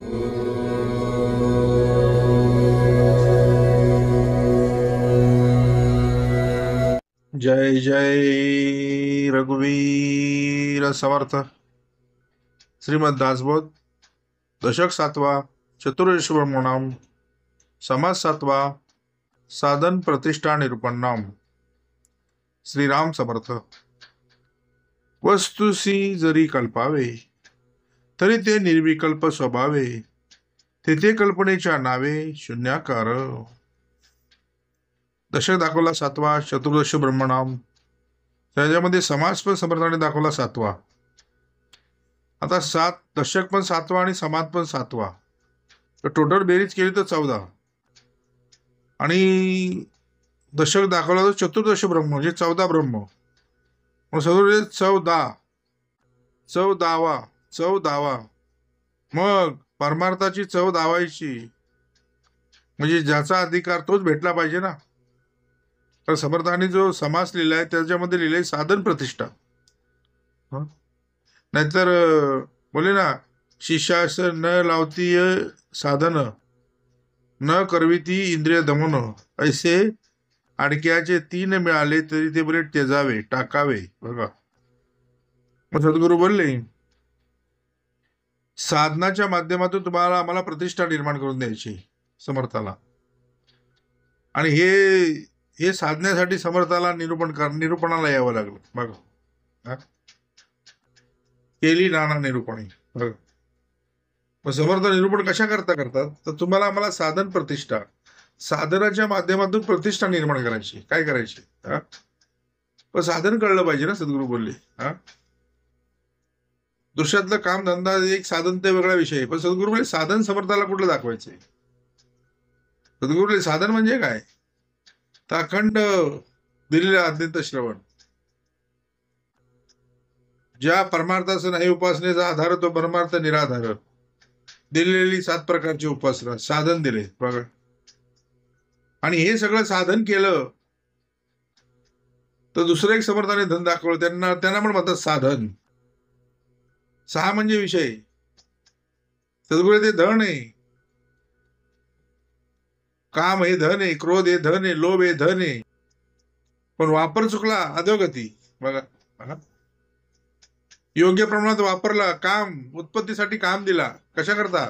जय जय रघुवीर समर्थ. श्रीमद दासबोध दशक 7वा, चतुर्दश ब्रह्मणाम, समास 7वा, साधन प्रतिष्ठा निरूपणाम. श्रीराम समर्थ. वस्तुसी जरी कल्पावे तरी ते निर्विकल्प स्वभावे, तेथे कल्पनेच्या नावे शून्याकार. दशक दाखवला 7वा, चतुर्दश ब्रह्मणाम. त्याच्यामध्ये समास पण समर्थाने दाखवला 7वा. आता 7 दशक पण 7वा आणि समाज पण 7वा, तर टोटल बेरीज केली तर 14. आणि दशक दाखवला तर चतुर्दश ब्रह्म म्हणजे 14 ब्रह्म. मग सगळे 14. मग परमार्थाची चव दावायची म्हणजे ज्याचा अधिकार तोच भेटला पाहिजे ना. तर समर्थाने जो समास लिहिलाय त्याच्यामध्ये लिहिलंय साधन प्रतिष्ठा. नाहीतर बोले ना, शिष्यास न लावतीय साधन, न करविती इंद्रिय दमन, ऐसे अडक्याचे 3 मिळाले तरी ते बोले त्यजावे, टाकावे. बघा, मग सद्गुरू बोलले साधनाच्या माध्यमातून तुम्हाला आम्हाला प्रतिष्ठा निर्माण करून द्यायची समर्थाला. आणि हे साधण्यासाठी समर्थाला निरूपणाला यावं लागलं. बघा, केली नाना निरूपणे. बघा, मग समर्थ निरूपण कशा करतात, तर तुम्हाला आम्हाला साधन प्रतिष्ठा, साधनाच्या माध्यमातून प्रतिष्ठा निर्माण करायची. काय करायची? पण साधन कळलं पाहिजे ना. सद्गुरू बोलले दृश्यातलं काम धंदा एक साधन, ते वेगळा विषय. पण सद्गुरू बोलले साधन समर्थाला कुठलं दाखवायचंय. सद्गुरू बोलले साधन म्हणजे काय, तर अखंड दिलेलं अद्वैत श्रवण, ज्या परमार्थाचा नाही उपासनेचा आधार तो परमार्थ निराधार, दिलेली 7 प्रकारची उपासना साधन दिले. बघा, आणि हे सगळं साधन केलं तर दुसरं एक समर्थाने धन दाखवलं. त्यांना पण म्हणतात साधन. 6 म्हणजे विषय. सद्गुरू ते धन आहे, काम हे धन आहे, क्रोध हे धन आहे, लोभ हे धन आहे. पण वापर चुकला अधोगती. बघा, योग्य प्रमाणात वापरला, काम उत्पत्तीसाठी काम दिला. कशा करता?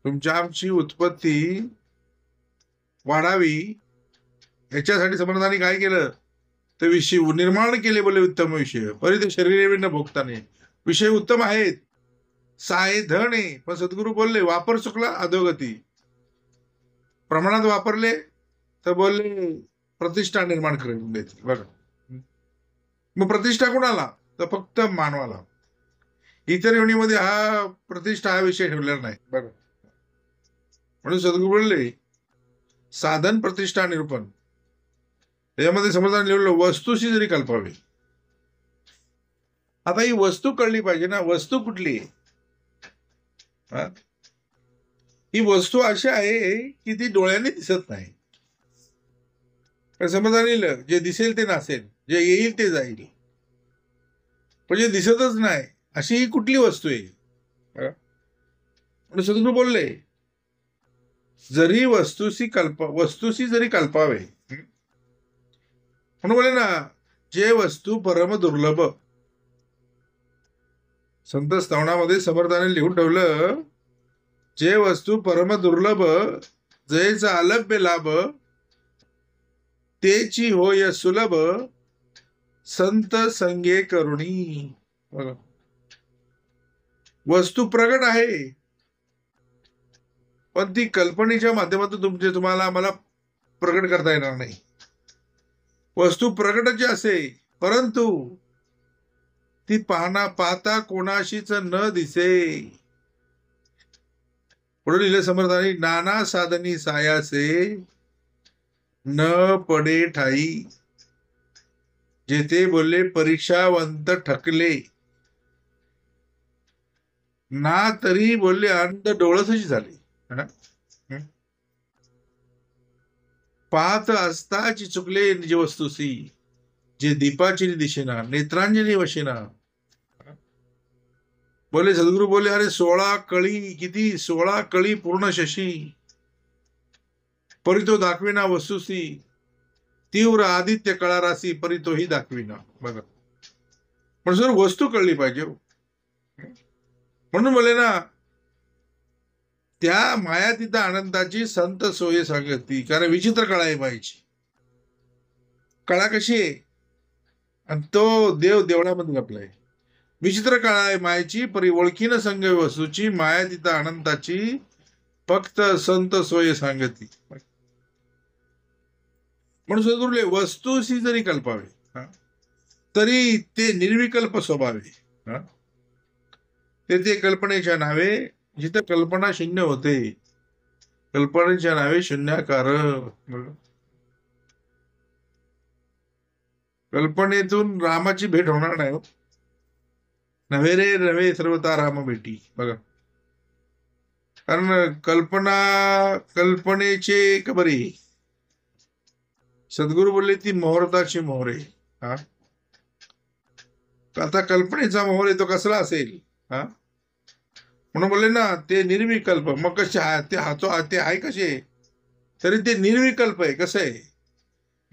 तुमच्या आमची उत्पत्ती वाढावी याच्यासाठी समर्थाने काय केलं, ते विषय निर्माण केले. बोले उत्तम विषय परिते शरीर न भोगताने. विषय उत्तम आहेत, 6 धन आहे. पण सद्गुरू बोलले वापर चुकला अधोगती. प्रमाणात वापरले तर बोलले प्रतिष्ठा निर्माण करून द्यायची. बघा, मग प्रतिष्ठा कोणाला, तर फक्त मानवाला. इतर योनीमध्ये हा प्रतिष्ठा हा विषय ठेवलेला नाही. बघा, म्हणून सद्गुरू बोलले साधन प्रतिष्ठा निरूपण. त्याच्यामध्ये समर्थाने लिहिलं वस्तूशी जरी कल्पावे. आता ही वस्तू कळली पाहिजे ना. वस्तू कुठली आहे? ही वस्तू अशी आहे की ती डोळ्याने दिसत नाही. समर्थाने लिहिलं जे दिसेल ते नसेल, जे येईल ते जाईल, पण जे दिसतच नाही अशी ही कुठली वस्तू आहे. सद्गुरू बोलले जरी वस्तूशी जरी कल्पावे. म्हणून बोले ना, जे वस्तू परम दुर्लभ. संत स्तवनामध्ये समर्थाने लिहून ठेवलं, जे वस्तू परम दुर्लभ, जयचा अलभ्य लाभ, तेची होय सुलभ, संत संगे करुणी. वस्तू प्रगट आहे, पण ती कल्पनेच्या माध्यमातून तुम्हाला आम्हाला प्रगट करता येणार नाही. वस्तू प्रगटाची असे, परंतु ती पाहता कोणाशीच न दिसे. पुढे लिहिले समर्थाने नाना साधनी सायासे, न पडे ठाई. जेथे बोलले परीक्षावंत ठकले, ना तरी बोलले अंध डोळसची झाले. पाहत असताची चुकले निज वस्तूसी, जे दीपाची दिशेना नेत्रांजली वशेना. बोले सद्गुरू बोले, अरे 16 कळी, किती 16 कळी पूर्ण शशी, परी तो दाखविना वस्तुसी, तीव्र आदित्य कळारासी, परी तोही दाखविना. बघा, पण सर वस्तू कळली पाहिजे. म्हणून बोले ना, त्या मायातीत आनंदाची संत सोय सांगती. कारण विचित्र कळा आहे मायची. कळा कशी आहे, आणि तो देव देवळामध्ये लपलाय. विचित्र कळा आहे मायेची, परी ओळखीन संग वस्तूची, मायातीत आनंदाची फक्त संत सोय सांगती. म्हणून सद्गुरुले वस्तूशी जरी कल्पावे तरी ते निर्विकल्प स्वभावे. ते कल्पनेच्या नावे, जिथं कल्पना शून्य होते, कल्पनेच्या नावे शून्याकार. कल्पनेतून रामाची भेट होणार नाही. नव्हे रे नव्हे सर्वता राम भेटी. बघा, कारण कल्पनेचे खबरी सद्गुरू बोलले ती मोहरताची मोहर आहे. आता कल्पनेचा मोहर आहे तो कसला असेल? म्हणून बोलले ना, ते निर्विकल्प. मग कसे ते आहे कसे? तरी ते निर्विकल्प आहे. कसं आहे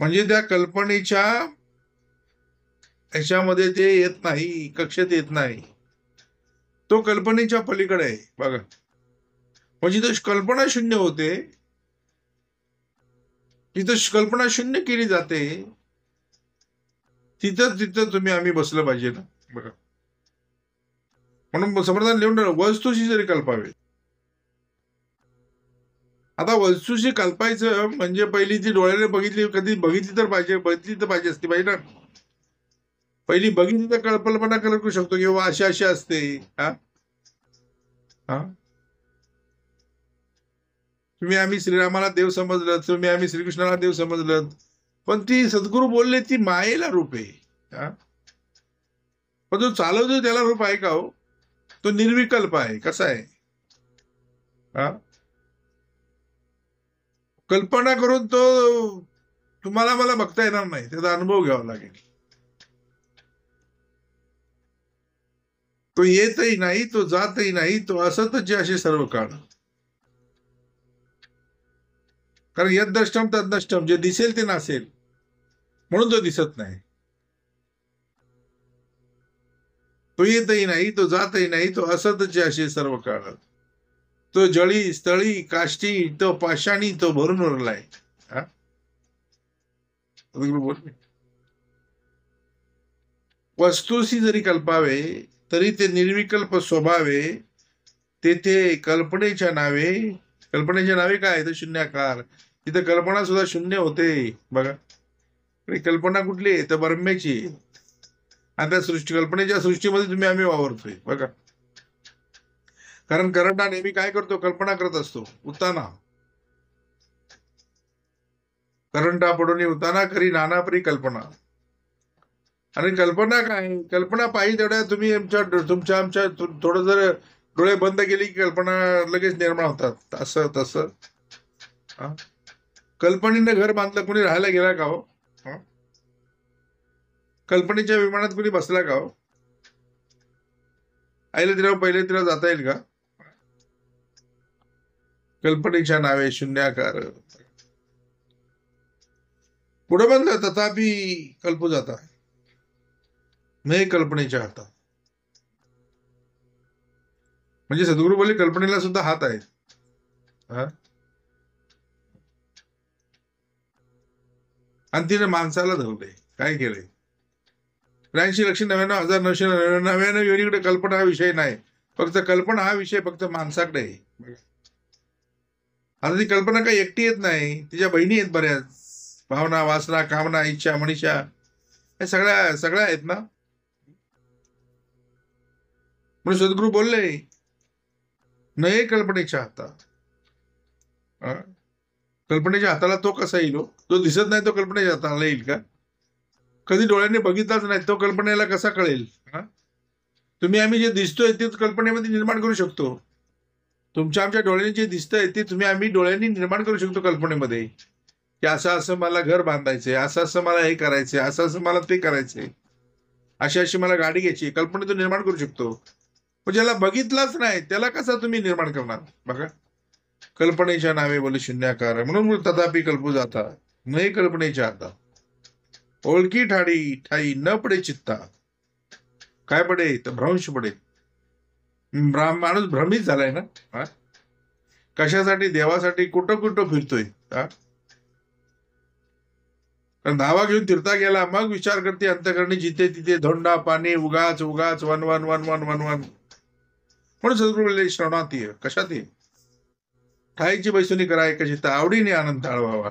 म्हणजे त्या कल्पनेच्या ह्याच्यामध्ये ते येत नाही, कक्षेत येत नाही. तो कल्पनेच्या पलीकडे आहे. बघा, म्हणजे तो कल्पना शून्य होते, जिथं कल्पना शून्य केली जाते तिथं तुम्ही आम्ही बसलं पाहिजे ना. बघा, म्हणून समर्थान लिहून वस्तूशी जरी कल्पावे. आता वस्तूशी कल्पायचं म्हणजे पहिली ती डोळ्याने बघितली, कधी बघितली तर पाहिजे असती पाहिजे ना. पहिली बघितली तर कल्पना करू शकतो की बाबा अशी अशी असते. तुम्ही आम्ही श्रीरामाला देव समजलं, तुम्ही आम्ही श्रीकृष्णाला देव समजलं, पण ती सद्गुरू बोलले ती मायेला रूप आहे. पण जो चालवतो त्याला रूप आहे का हो? तो निर्विकल्प आहे. कसा आहे? कल्पना करून तो तुम्हाला मला बघता येणार नाही, त्याचा अनुभव घ्यावा लागेल. तो येतही नाही, तो जातही नाही, तो असतच असे सर्व काळ. कारण यद्द्रष्टम तद्द्रष्टम, जे दिसेल ते नसेल, म्हणून तो दिसत नाही. तो येतही नाही, तो जातही नाही, तो असतच असे सर्व काळ. तो जळी स्थळी काष्टी, तो पाषाणी, तो भरून उरलाय. वस्तूशी जरी कल्पावे तरी ते निर्विकल्प स्वभावे. तेथे कल्पनेच्या नावे काय? तर शून्याकार. तिथं कल्पना सुद्धा शून्य होते. बघा, कल्पना कुठली आहे? तर ब्रह्मेची. आणि त्या कल्पनेच्या सृष्टीमध्ये तुम्ही आम्ही वावरतोय. बघा, कारण करंट नेहमी काय करतो? कल्पना करत असतो. उताना करंटा पडून उताना करी नाना परी कल्पना. आणि कल्पना काय? कल्पना पाहिजे तेवढ्या तुम्ही आमच्या थोडं जर डोळे बंद केले की कल्पना लगेच निर्माण होतात. असं तसं. कल्पनेनं घर बांधलं, कोणी राहायला गेला का हो? कल्पनेच्या विमानात कोणी बसला का हो? पहिले तिला जाता येईल का? कल्पनेच्या नावे शून्याकार. पुढे बंद तथापि कल्पू जाता नाही कल्पनेच्या हातात. म्हणजे सद्गुरू बोलले कल्पनेला सुद्धा हात आहेत. आणि तिने माणसाला धरले. काय केले? 83,99,999 योनीकडे कल्पना हा विषय नाही. फक्त कल्पना हा विषय फक्त माणसाकडे आहे. आता ती कल्पना काही एकटी येत नाही, तिच्या बहिणी आहेत बऱ्याच. भावना, वासना, कामना, इच्छा, मनीषा, हे सगळ्या आहेत ना. म्हणून सद्गुरू बोलले नाही कल्पनेच्या हातात. कल्पनेच्या हाताला तो कसा येईल? तो दिसत नाही, तो कल्पनेच्या हाताला येईल का? कधी डोळ्याने बघितलाच नाही, तो कल्पनेला कसा कळेल? तुम्ही आम्ही जे दिसतोय तेच कल्पनेमध्ये निर्माण करू शकतो. तुमच्या आमच्या डोळ्याने जे दिसतंय ते तुम्ही आम्ही डोळ्यांनी निर्माण करू शकतो कल्पनेमध्ये. की असं मला घर बांधायचंय, असं मला हे करायचंय, असं मला ते करायचंय, अशी मला गाडी घ्यायची, कल्पनेतून निर्माण करू शकतो. पण ज्याला बघितलाच नाही त्याला कसा तुम्ही निर्माण करणार? बघा, कल्पनेच्या नावे बोले शून्याकार आहे. म्हणून तथापि कल्पू जाता नाही कल्पनेच्या आता. ओळखी ठाडी ठाई न पडे चित्ता. काय पडे तर भ्रंश पडे. माणूस भ्रमित झालाय ना. हा? कशासाठी? देवासाठी कुठं कुठं फिरतोय. हा? कारण धावा घेऊन फिरता गेला मग विचार करते अंतःकरणी जिथे तिथे धोंडा पाणी उगाच उगाच one one one one one one. म्हणून सद्गुरू श्रवणात ये. कशात ये? ठाईची बैसुनी कराय कशी तर आवडीने आनंद टाळवावा.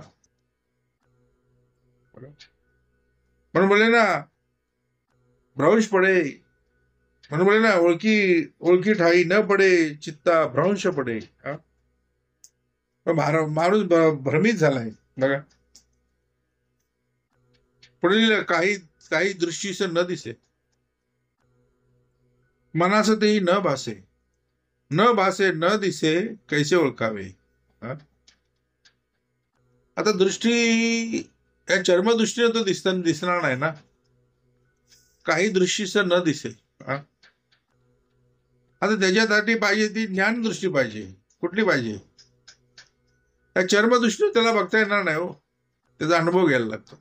म्हणून बोलले ना भ्रंश पडे. म्हणून बोले ना ओळखी ओळखी ठाई न पडे चित्ता भ्रंश पडे. हा? माणूस भ्रमित झालाय. बघा, पुढील काही काही दृष्टीस न दिसे मनास तेही न भासे. न भासे न दिसे कैसे ओळखावे. हा? आता दृष्टी या चर्मदृष्टीने तो दिसणार नाही ना. काही दृष्टीस न दिसे. हा? आता त्याच्यासाठी पाहिजे ती ज्ञान दृष्टी पाहिजे. कुठली पाहिजे? त्या चर्मदृष्टीने त्याला बघता येणार नाही हो. त्याचा अनुभव घ्यायला लागतो.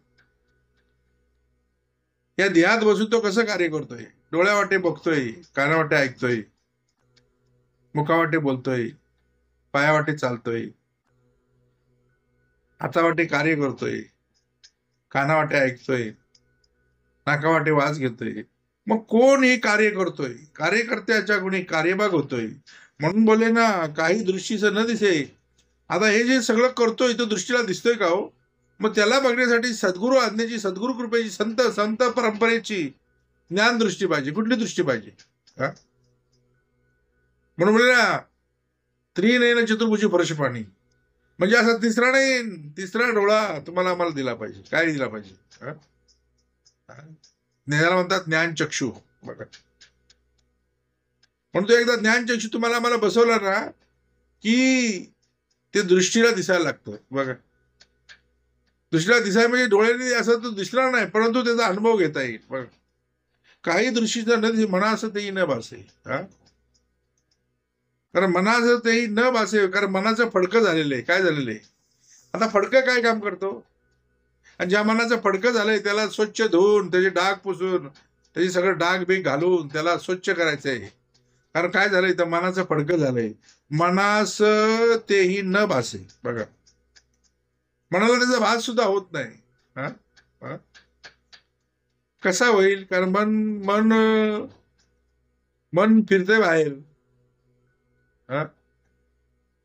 या देहात बसून तो कसं कार्य करतोय? डोळ्यावाटे बघतोय, कानावाटे ऐकतोय, मुखावाटे बोलतोय, पायावाटे चालतोय, हातावाटे कार्य करतोय, कानावाटे ऐकतोय, नाकावाटे वास घेतोय. मग कोण हे कार्य करतोय? कार्यकर्त्याच्या गुणी कार्यभाग होतोय. म्हणून बोले ना काही दृष्टीचं न दिसे. आता हे जे सगळं करतोय तो दृष्टीला दिसतोय का हो? मग त्याला बघण्यासाठी सद्गुरू आज्ञेची, सद्गुरू कृपेची, संत संत परंपरेची ज्ञान दृष्टी पाहिजे. कुठली दृष्टी पाहिजे? हा? म्हणून बोले ना त्रिनयन चतुर्भुजी परशुपाणी. म्हणजे असा तिसरा नाही, तिसरा डोळा तुम्हाला आम्हाला दिला पाहिजे. काय दिला पाहिजे? ज्ञानाला म्हणतात ज्ञानचक्षु. बघा, म्हणून तो एकदा ज्ञानचक्षु तुम्हाला आम्हाला बसवला ना की ते दृष्टीला दिसायला लागतं. बघा, दृष्टीला दिसायला म्हणजे डोळ्याने असं तो दिसणार नाही, परंतु त्याचा अनुभव घेता येईल. बघा, काही दृष्टीचा न म्हणा असं तेही न भासे. हा? कारण मनाचं तेही न भासे. कारण मनाचं फडकं झालेलं आहे. काय झालेलं आहे? आता फडकं काय काम करतो? आणि ज्या मनाचं फडकं झालंय त्याला स्वच्छ धुवून, त्याचे डाग पुसून, त्याचे सगळं डाग बीग घालून त्याला स्वच्छ करायचंय. कारण काय झालंय? तर मनाचं फडकं झालंय. मनास तेही न भासे. बघा, मनाला त्याचा भास सुद्धा होत नाही. हा? हा? कसा होईल? कारण मन मन मन फिरतंय बाहेर. हा?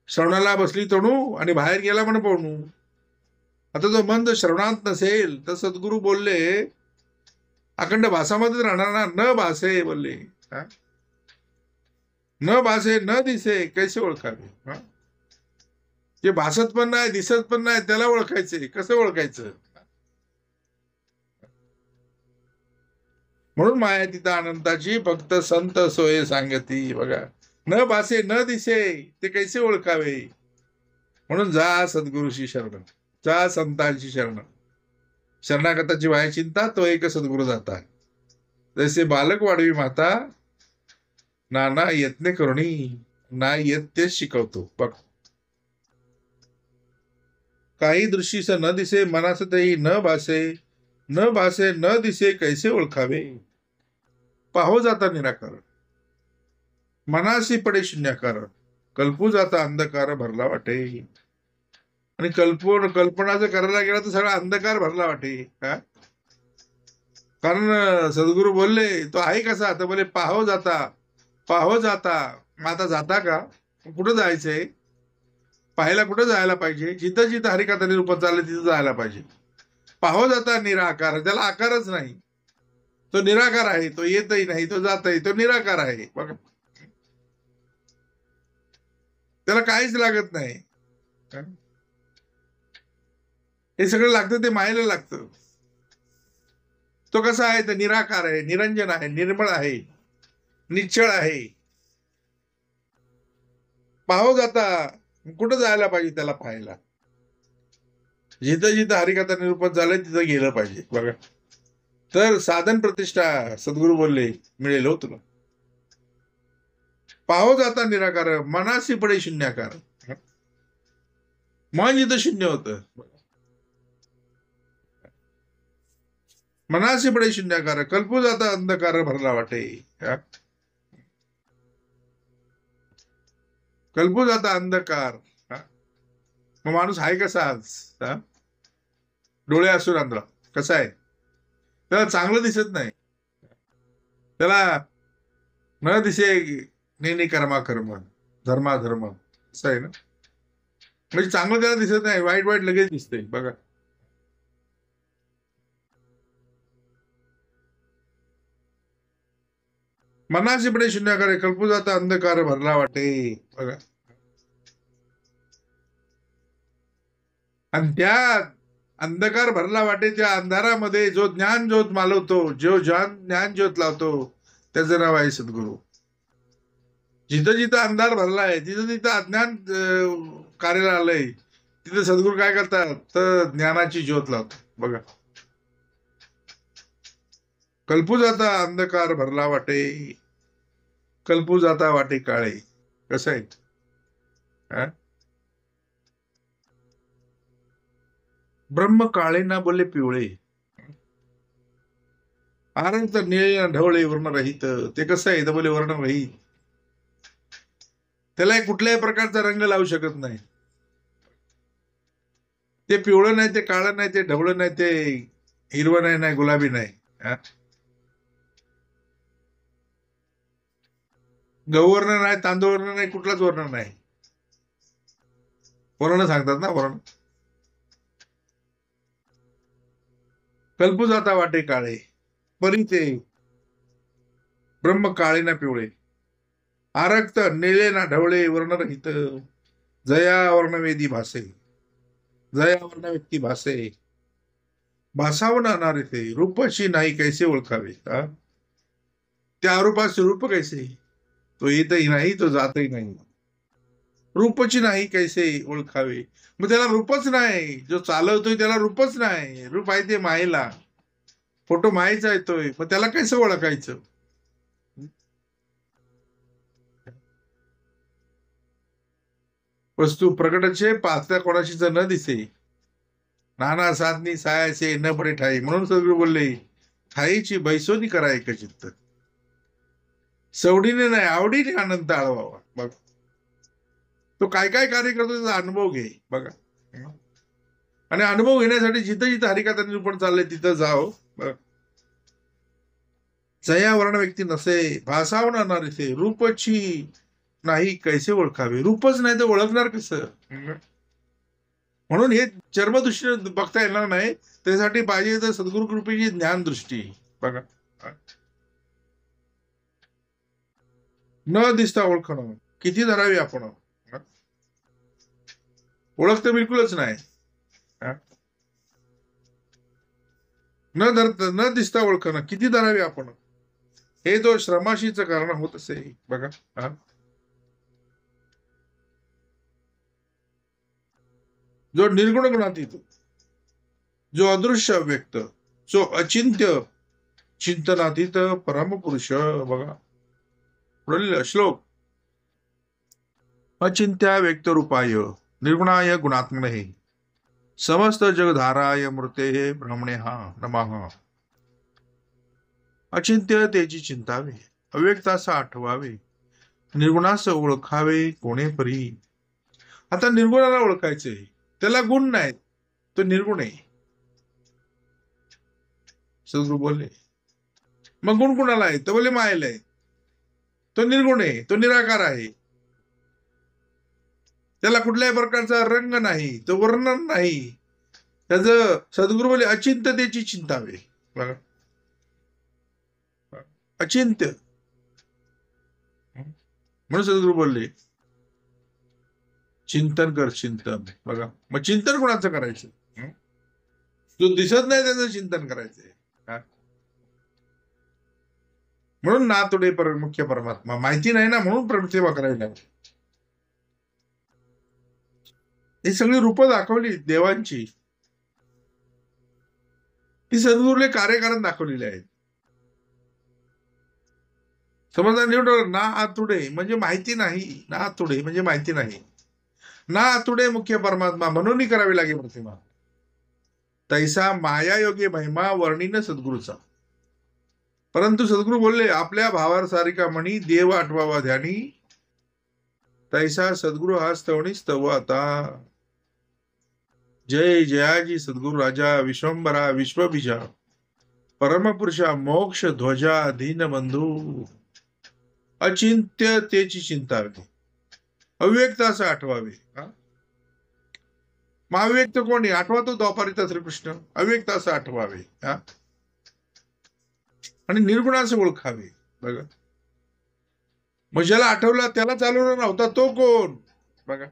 श्रवणाला बसली तणू आणि बाहेर गेला म्हण पळू. आता जो मन जर श्रवणात नसेल तर सद्गुरू बोलले अखंड भासामध्ये राहणार ना. न भासे बोलले. हा? न भासे न दिसे कैसे ओळखावे. हा? जे भासत पण नाही, दिसत पण नाही, त्याला ओळखायचे. कसं ओळखायचं? म्हणून माया तिथं अनंताची फक्त संत सोय सांगती. बघा, न भासे न दिसे ते कैसे ओळखावे. म्हणून जा सद्गुरूशी शरण, जा संतांची शरण. शरणागताची वाय चिंता तो एक सद्गुरू जाता. जैसे बालक वाढवी माता नाना यत्ने करुणी ना येत तेच शिकवतो. बघ, काही दृष्टीस न दिसे मनास तेही न भासे. न भासे न दिसे कैसे ओळखावे. पाहो जाता निराकार मनासी पडे शून्याकार. कल्पू जाता अंधकार भरला वाटे. आणि कल्पना जर करायला गेला तर सगळा अंधकार भरला वाटे. हा? कारण सद्गुरू बोलले तो आहे कसा? तर बोले पाहो जाता. पाहो जाता. मग आता जाता का? कुठं जायचंय? पाहायला कुठं जायला पाहिजे? जिथं जिथं हरिकथा निरूपण चालले तिथं जायला पाहिजे. पाहो जाता निराकार. त्याला आकारच नाही. तो निराकार आहे. तो येतही नाही, तो जातही, तो निराकार आहे. बघा, त्याला काहीच लागत नाही. हे सगळं लागतं ते मायेला लागतं. तो कसा आहे? तर निराकार आहे, निरंजन आहे, निर्मळ आहे, निश्चळ आहे. पाहो जाता. कुठं जायला पाहिजे त्याला पाहायला? जिथं जिथं हरिकथा निरूपण झालंय तिथं गेलं पाहिजे. बघा, तर साधन प्रतिष्ठा सद्गुरू बोलले मिळेल हो तुला. पाहो जाता निराकार मनासी पडे शून्याकार. मन जिथं शून्य होतं, मनासी पडे शून्याकार कल्पू जाता अंधकार भरला वाटे. कल्पू जाता अंधकार. मग माणूस आहे कसा आज? डोळे असून आंधळा कसा आहे? त्याला चांगलं दिसत नाही, त्याला न दिसे नेने कर्मा कर्म धर्मा धर्म असं आहे ना. म्हणजे चांगलं त्याला दिसत नाही, वाईट वाईट लगेच दिसतंय बघा. मनाशी पडे शून्याकारे कल्पू जाता अंधकार भरला वाटे बघा. आणि त्या अंधकार भरला वाटे त्या अंधारामध्ये जो ज्ञान ज्योत मालवतो, जो ज्ञान ज्योत लावतो, त्याचं नाव आहे सद्गुरू. जिथं जिथं अंधार भरलाय, तिथं तिथं अज्ञान कार्याला आलंय, तिथं सद्गुरू काय करतात तर ज्ञानाची ज्योत लावतात बघा. कल्पू जाता अंधकार भरला वाटे, कल्पू जाता वाटे काळे. कसं आहे? ब्रह्म काळे ना बोले पिवळे, आनंद निळे ढवळे वर्ण रहित. ते कसं आहे तर बोले वर्ण रहित, त्याला कुठल्याही प्रकारचा रंग लावू शकत नाही. ते पिवळं नाही, ते काळं नाही, ते ढवळं नाही, ते हिरवं नाही, नाही गुलाबी नाही. गहूवर्ण नाही, तांदूळवर्ण नाही, कुठलाच वर्ण नाही. वर्ण सांगतात ना, वर्ण. कल्पू जाता वाटे काळे परी ते ब्रह्म काळे ना पिवळे, आरक्त निळे ना ढवळे वर्ण रहित. जया वर्णवेदी भासे, जया वर्ण व्यक्ती भासे, भासावून आणणारे ते रूपशी नाही कैसे ओळखावे. त्या रूपाचे रूप कैसे, तो येतही नाही, तो जातही नाही. रूपची नाही कैसे ओळखावे. मग त्याला रूपच नाही, जो चालवतोय त्याला रूपच नाही. रूप आहे ते मायेला, फोटो मायेचा येतोय, मग त्याला कसं ओळखायचं? वस्तू प्रकटचे पाहता कोणाशीच न दिसे, नाना साधनी सायाचे न पडे ठाई. म्हणून सगळे बोलले ठाईची बैसोनी करा एक चित्त, सवडीने नाही आवडीने आनंद आळवावा. बघ तो काय काय कार्य करतो त्याचा अनुभव घे बघा. आणि अनुभव घेण्यासाठी जिथं जिथं हरिकथा निरूपण चाललंय तिथं जाओ. जया वर्ण व्यक्ती नसे, भासावून आणणारे ते रूपची नाही कैसे ओळखावे. रूपच नाही तर ओळखणार कसं? म्हणून हे चर्मदृष्टीने बघता येणार नाही, त्यासाठी पाहिजे तर सद्गुरु कृपेची ज्ञान दृष्टी बघा. न दिसता ओळखणं किती धरावी आपण. ओळख तर बिलकुलच नाही. न दिसता ओळखणं किती धरावी आपण, हे जो श्रमाशीच कारण होत असे बघा. जो निर्गुण गुणातीत, जो अदृश्य व्यक्त, जो अचिंत्य चिंतनातीत परमपुरुष बघा. पुढील श्लोक. अचिंत्या व्यक्त रूपाय निर्गुणाय गुणात्मने समस्त जगधाराय मृते ब्रह्मणे हा नमः. अचिंत्य त्याची चिंतावे, अव्यक्ताचा आठवावे, निर्गुणास ओळखावे कोणे परी. आता निर्गुणाला ओळखायचे, त्याला गुण नाहीत, तो निर्गुण आहे. सद्गुरू बोलले मग गुण कुणाला आहे? तो बोले मायेला आहे. तो निर्गुण आहे, तो निराकार आहे. त्याला कुठल्याही प्रकारचा रंग नाही, तो वर्णन नाही. त्याचं सद्गुरू बोले अचिंत्यतेची चिंतावे बघा. अचिंत्य म्हणून सद्गुरू बोलले चिंतन कर चिंतन बघा. मग चिंतन कोणाचं करायचं? जो दिसत नाही त्याचं चिंतन करायचंय. म्हणून ना तुडे मुख्य परमात्मा माहिती नाही ना, म्हणून सेवा करावी लागते. ही सगळी रूपं दाखवली देवांची, ती सद्गुरूने कार्यकारण दाखवलेली आहेत. समजदार निवड ना आतुडे म्हणजे माहिती नाही, ना आतुडे म्हणजे माहिती नाही, ना आतुडे मुख्य परमात्मा म्हणून करावी लागेल प्रतिमा. तैसा मायायोगी महिमा वर्णीन सद्गुरूचा. परंतु सद्गुरू बोलले आपल्या भावार सारिका म्हणी देव आठवावा ध्यानी. तैसा सद्गुरू हा स्तवणी स्तव आता. जय जयाजी सद्गुरु राजा विश्वंभरा विश्वबीजा परमपुरुषा मोक्ष ध्वजा दीन बंधू. अचिंत्य तेची चिंतावे अव्यक्त असं आठवावे. मग अव्यक्त कोणी आठवा तो द्वापारीचा श्रीकृष्ण. अव्यक्त असं आठवावे आणि निर्गुण असं ओळखावे. बघा मग ज्याला आठवला त्याला चालवणार नव्हता तो कोण बघा.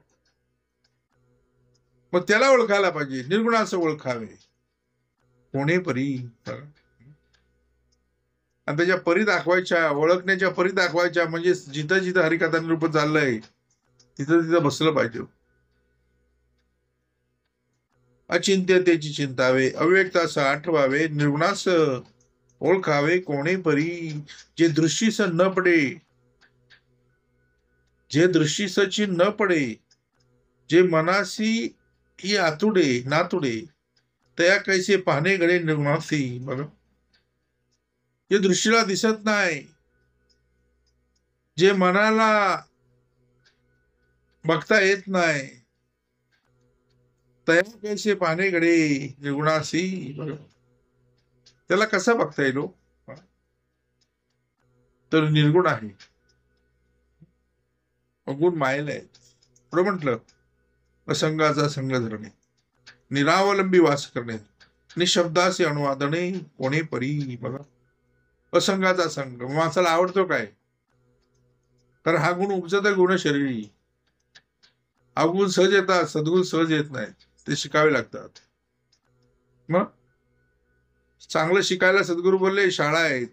मग त्याला ओळखायला पाहिजे. निर्गुण असं ओळखावे कोणे परी. आणि त्याच्या परी दाखवायच्या ओळखण्याच्या परी दाखवायच्या म्हणजे जिथं जिथं हरिकथा निरूपण चाललंय तिथं तिथं बसलं पाहिजे. अचिंत्यतेची चिंतावे अव्यक्त असं आठवावे निर्गुणास ओळखावे कोणे परी. जे दृष्टीस न पडे जे दृष्टीसची न पडे जे मनासी ही आतुडे नातुडे तया कैसे पाहणे गडे निर्गुणासी. बघा जे दृष्टीला दिसत नाही जे मनाला बघता येत नाही तया कैसे पाहणे गडे निर्गुणासी. बघा त्याला कसा बघता येईल तर निर्गुण आहे. गुण मायला आहे. पुढे म्हटलं असंगाचा संग धरणे निरावलंबी वास करणे निशब्दाचे अनुवादने कोणे परी. बघा असंगाचा संग माणसाला आवडतो काय कारण हा गुण उपजत गुण शरीरी. अवगुण सहज येतात सद्गुण सहज येत नाही ते शिकावे लागतात. मग चांगलं शिकायला सद्गुरू बोलले शाळा आहेत.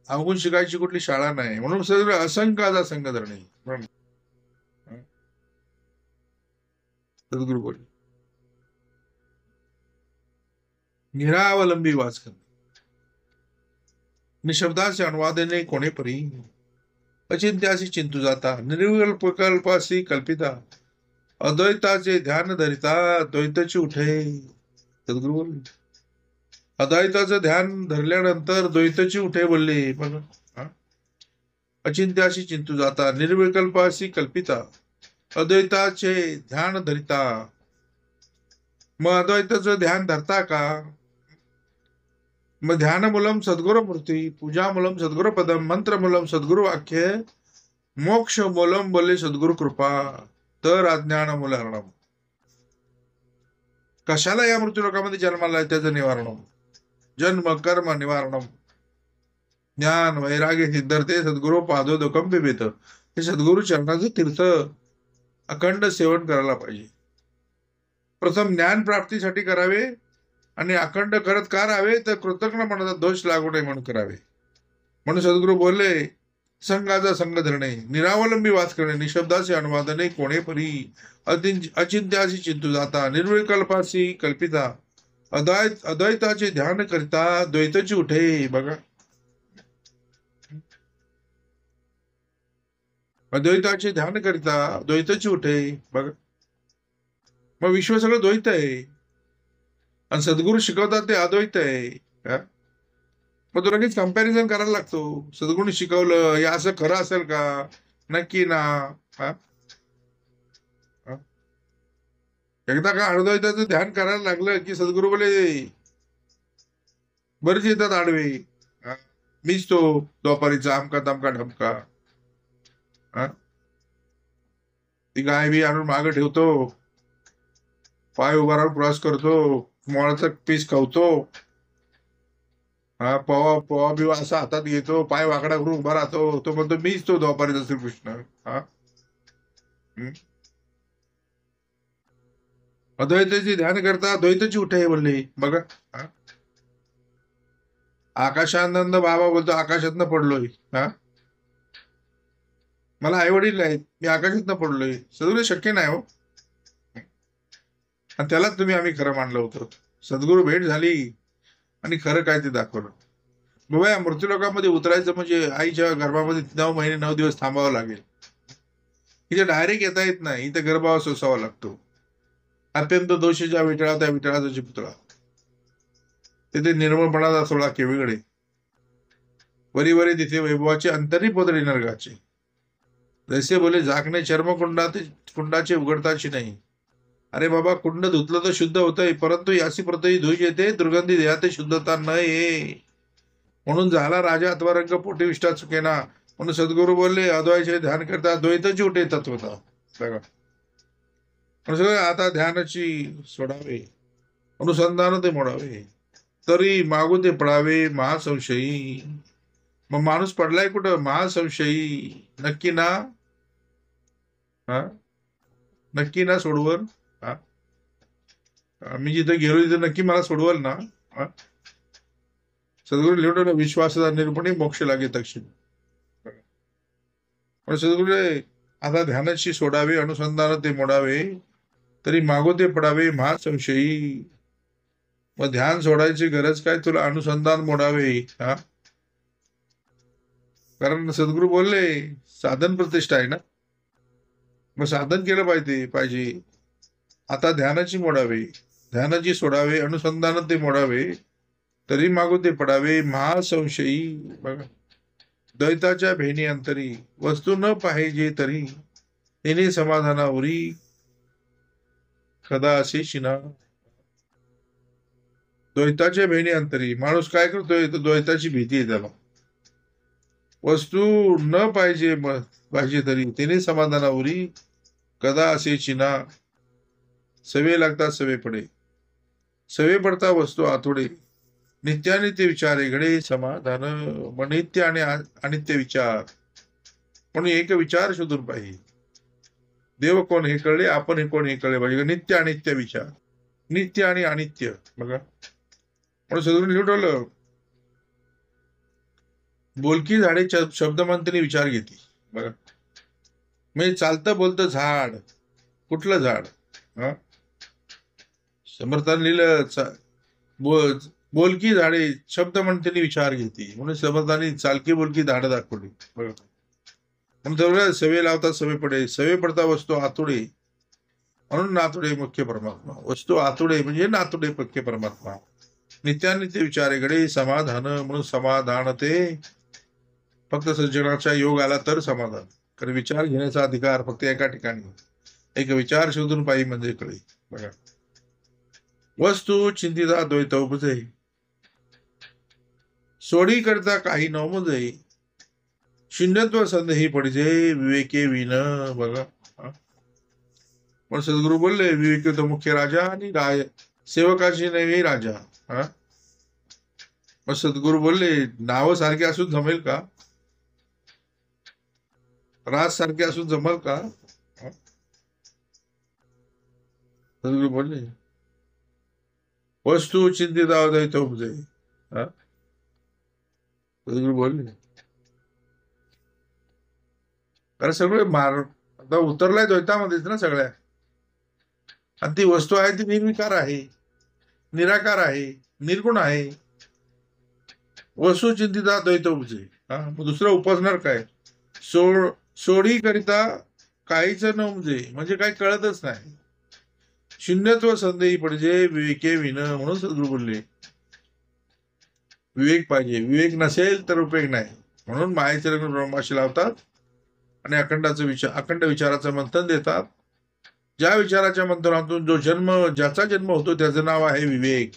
अवगुण शिकायची कुठली शाळा नाही. म्हणून सगळं असंकाचा संग धरणे सद्गुरू बोलले. निरावलंबी वाच करणे निशब्दाचे अनुवादने कोणे परी. अचिंत्यासी चिंतू जाता निर्विकल्पासी कल्पिता अद्वैताचे ध्यान धरिता द्वैताची उठे. सद्गुरू बोलले अद्वैताचं ध्यान धरल्यानंतर द्वैताची उठे बोलले. बघा अचिंत्याशी चिंतू जाता निर्विकल्पासी कल्पिता अद्वैताचे ध्यान धरिता. मग अद्वैताचं ध्यान धरता का. मग ध्यान मूलम सद्गुरु मूर्ती पूजा मूलम सद्गुरु पदम मंत्र मूलम सद्गुरु वाक्य मोक्ष मूलम बोले सद्गुरु कृपा तर अज्ञान मूलहरणम. कशाला या मृत्यू लोकांमध्ये जन्माला आहे त्याचं निवारणम जन्म कर्म निवारणम ज्ञान वैराग्य सिद्धर्थे सद्गुरु पादो दुखम पिबेत. हे सद्गुरु चरणाचं तीर्थ अखंड सेवन करायला पाहिजे. प्रथम ज्ञान प्राप्तीसाठी करावे आणि अखंड करत का राहावे तर कृतज्ञ मनाचा दोष लागू नये म्हणून करावे. म्हणून सद्गुरू बोलले संघाचा संघ धरणे निरावलंबी वास करणे निशब्दाचे अनुवादने कोणे परी अचिंत्यासी चिंतू जाता निर्विकल्पासी कल्पिता अद्वैताचे ध्यान करिता द्वैताची उठे. बघा अद्वैताचे ध्यान करिता द्वैताची उठे. बघा मग विश्व सगळं द्वैत आहे आणि सद्गुरू शिकवतात ते अद्वैत आहे. मग तो लगेच कंपॅरिझन करायला लागतो. सद्गुरू शिकवलं हे असं खरं असेल का नक्की ना. एकदा का अद्वैताचं ध्यान करायला लागलं की सद्गुरू बोले बरेच येतात आडवे. मीच तो द्वापारीचा अमका तमका ढमका. ती गाय बी आणून मागं ठेवतो पाय उभा राहून क्रॉस करतो मोळाचा पीस खावतो. पवा पवा बिवा असा हातात घेतो पाय वाकडा करून उभा राहतो. तो म्हणतो मीच तो द्वापारीचा श्रीकृष्ण. अद्वैताची ध्यान करता द्वैताची उठे बोलले. बघा आकाशानंद बाबा बोलतो आकाशातनं पडलोय. मला आई वडील आहेत मी आकाशातनं पडलोय. सद्गुरू शक्य नाही हो. आणि त्यालाच आम्ही खरं मानलं होतं. सद्गुरू भेट झाली आणि खरं काय ते दाखवलं. बाबा या मृत्यूलोकामध्ये उतरायचं म्हणजे आईच्या गर्भामध्ये 9 महिने 9 दिवस थांबावं लागेल. इथे डायरेक्ट येता येत नाही, इथे गर्भावर सोसावा लागतो. अत्यंत दोषीच्या विठळा त्या विठळाचा पुतळा, तिथे निर्मळपणाचा सोळा केविगडे, वरी वरी तिथे वैभवाचे अंतरी पोतळी नरकाचे. जैसे बोले झाकणे कुंडाचे उघडताची नाही. अरे बाबा, कुंड धुतलं तर शुद्ध होतंय, परंतु याची प्रतही धुई येते, दुर्गंधी देहाते शुद्धता न ये. म्हणून झाला राजा अथवा रंग पोटी विष्ठा चुकेना. म्हणून सद्गुरू बोलले, अद्वैताचे ध्यान करता द्वैतची उठे तत्वता. बघा, म्हणून आता ध्यानाची सोडावे, अनुसंधान ते मोडावे, तरी मागू ते पडावे महासंशयी. मग माणूस पडलाय कुठं? महासंशयी. नक्की ना? हा, नक्की ना सोडवर? हा, मी जिथं गेलो तिथं नक्की मला सोडवल ना? सद्गुरू लिहून विश्वासाचा निरूपणे मोक्ष लागे तक्षण. पण सद्गुरू आता ध्यानाची सोडावे, अनुसंधान ते मोडावे, तरी मागो ते पडावे महासंशयी. मग ध्यान सोडायची गरज काय तुला? अनुसंधान मोडावे. हा, कारण सद्गुरू बोलले साधन प्रतिष्ठा आहे ना, मग साधन केलं पाहिजे. आता ध्यानाची मोडावे, ध्यानाची सोडावे, अनुसंधान ते मोडावे, तरी मागू ते पडावे महासंशयी. बघा, द्वैताच्या भेणी अंतरी वस्तू न पाहिजे तरी, तेने समाधानावरी कदा असे शिना. द्वैताच्या भेणी अंतरी माणूस काय करतोय? तर द्वैताची भीती आहे त्याला. वस्तू न पाहिजे तरी तेने समाधानावरी कदा असे चिना. सवे लागता सवे पडे, सवे पडता वस्तू आतोडे, नित्यानित्य विचारे घडे समाधान. मग नित्य आणि अनित्य विचार म्हणून एक विचार शोधून पाहिजे. देव कोण हे कळले, आपण हे कोण हे कळले पाहिजे. नित्य अनित्य विचार, नित्य आणि अनित्य. बघा, म्हणून सद्गुरूंनी लिहून बोलकी झाडे शब्दमंत्री विचार घेते. बघा, म्हणजे चालतं बोलतं झाड, कुठलं झाड? हा, समर्थाने लिहिलं बोलकी झाडे शब्दमंत्री विचार घेते, म्हणून समर्थाने चालकी बोलकी झाडं दाखवली. बघा, म्हणून सवे लावता सवे पडे, सवे पडता वस्तू आतुडे, म्हणून नातुडे मुख्य परमात्मा. वस्तू आतुडे म्हणजे नातुडे मुख्य परमात्मा. नित्यानित्य विचारे घडे समाधान, म्हणून समाधान ते फक्त सज्जनाचा योग आला तर समाधान. कारण विचार घेण्याचा अधिकार फक्त एका ठिकाणी, एक विचार शोधून पाहिजे म्हणजे कळे. बघा, वस्तू चिंतिता द्वैत उपजे, सोडी करता काही नवमुजे, शून्यत्व संदेही पडजे विवेके विन. बघा, पण सद्गुरू बोलले विवेक तो मुख्य राजा आणि सेवकाची नव्हे राजा. हा, मग सद्गुरू बोलले नाव सारखे असून जमेल का? राज सारखे असून जमल का? सद्गुरू बोलले वस्तू चिंतिता द्वैत उपजे. हा, सद्गुरू बोलले कारण सगळे आता उतरलाय द्वैतामध्येच ना सगळ्या. आणि ती वस्तू आहे ती निर्विकार आहे, निराकार आहे, निर्गुण आहे. वस्तू चिंतिता द्वैत उपजे. हा, मग दुसरं उपासणार काय? सोडी करिता काहीच न उमजे, म्हणजे काही कळतच नाही. शून्यत्व संदेही पडजे विवेके विन, म्हणून सद्गुरू बोलले विवेक पाहिजे. विवेक नसेल तर उपयोग नाही. म्हणून मायेचे लग्न ब्रह्माशी लावतात आणि अखंड विचाराचं मंथन देतात. ज्या विचाराच्या मंथनातून ज्याचा जन्म होतो त्याचं नाव आहे विवेक.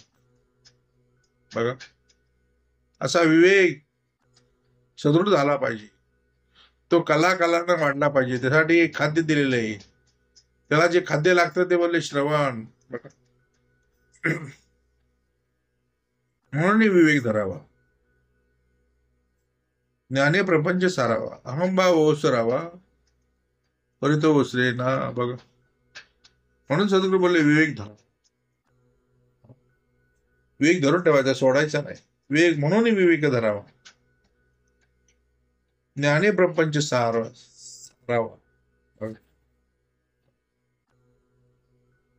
बघा, असा विवेक सदृढ झाला पाहिजे. तो कलानं वाढला पाहिजे. त्यासाठी एक खाद्य दिलेलं आहे. त्याला जे खाद्य लागतं ते बोलले श्रवण. बघा, म्हणून विवेक धरावा, ज्ञाने प्रपंच सारावा, अहंभाव ओसरावा, परित ओसरे ना. बघा, म्हणून सद्गुरू बोलले विवेक धरा. विवेक धरून ठेवायचा, सोडायचा नाही. विवेक म्हणून विवेक धरावा, ज्ञाने प्रपंच सारावा.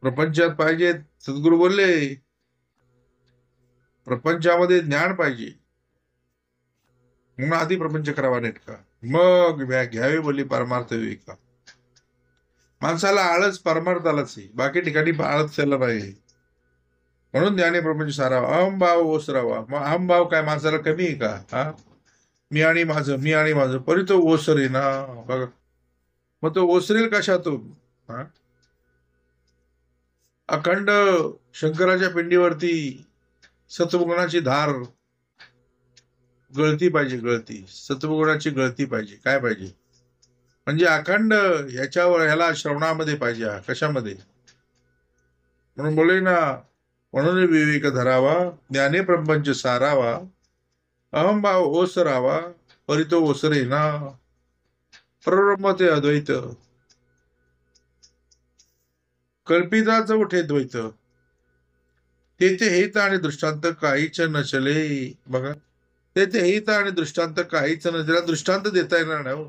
प्रपंचात पाहिजे. सद्गुरू बोलले प्रपंचामध्ये ज्ञान पाहिजे, म्हणून आधी प्रपंच करावा नेटका, मग घ्यावे बोली परमार्थ विवेका. माणसाला आळस परमार्थालाच आहे, बाकी ठिकाणी आळस त्याला नाही. म्हणून ज्ञाने प्रपंच सारावा, अहमभाव ओसरावा. मग अहमभाव काय माणसाला कमी आहे का? हा, मी आणि माझं परी तो ओसरे ना. बघा, मग तो ओसरेल कशातून? हा, अखंड शंकराच्या पिंडीवरती सत्वगुणाची धार गळती पाहिजे, सत्वगुणाची गळती पाहिजे. काय पाहिजे? म्हणजे अखंड ह्याला श्रवणामध्ये पाहिजे. कशामध्ये? म्हणून बोले ना, म्हणून विवेक धरावा, ज्ञाने प्रपंच सारावा, अहमभाव ओसरावा, परितो ओसरे ना. परब्रह्म ते अद्वैत, कल्पिताच उठे द्वैत, तेथे हित आणि दृष्टांत काहीच नचले. बघा, तेथे हित आणि दृष्टांत काहीच नसलेला दृष्टांत देता येणार नाही.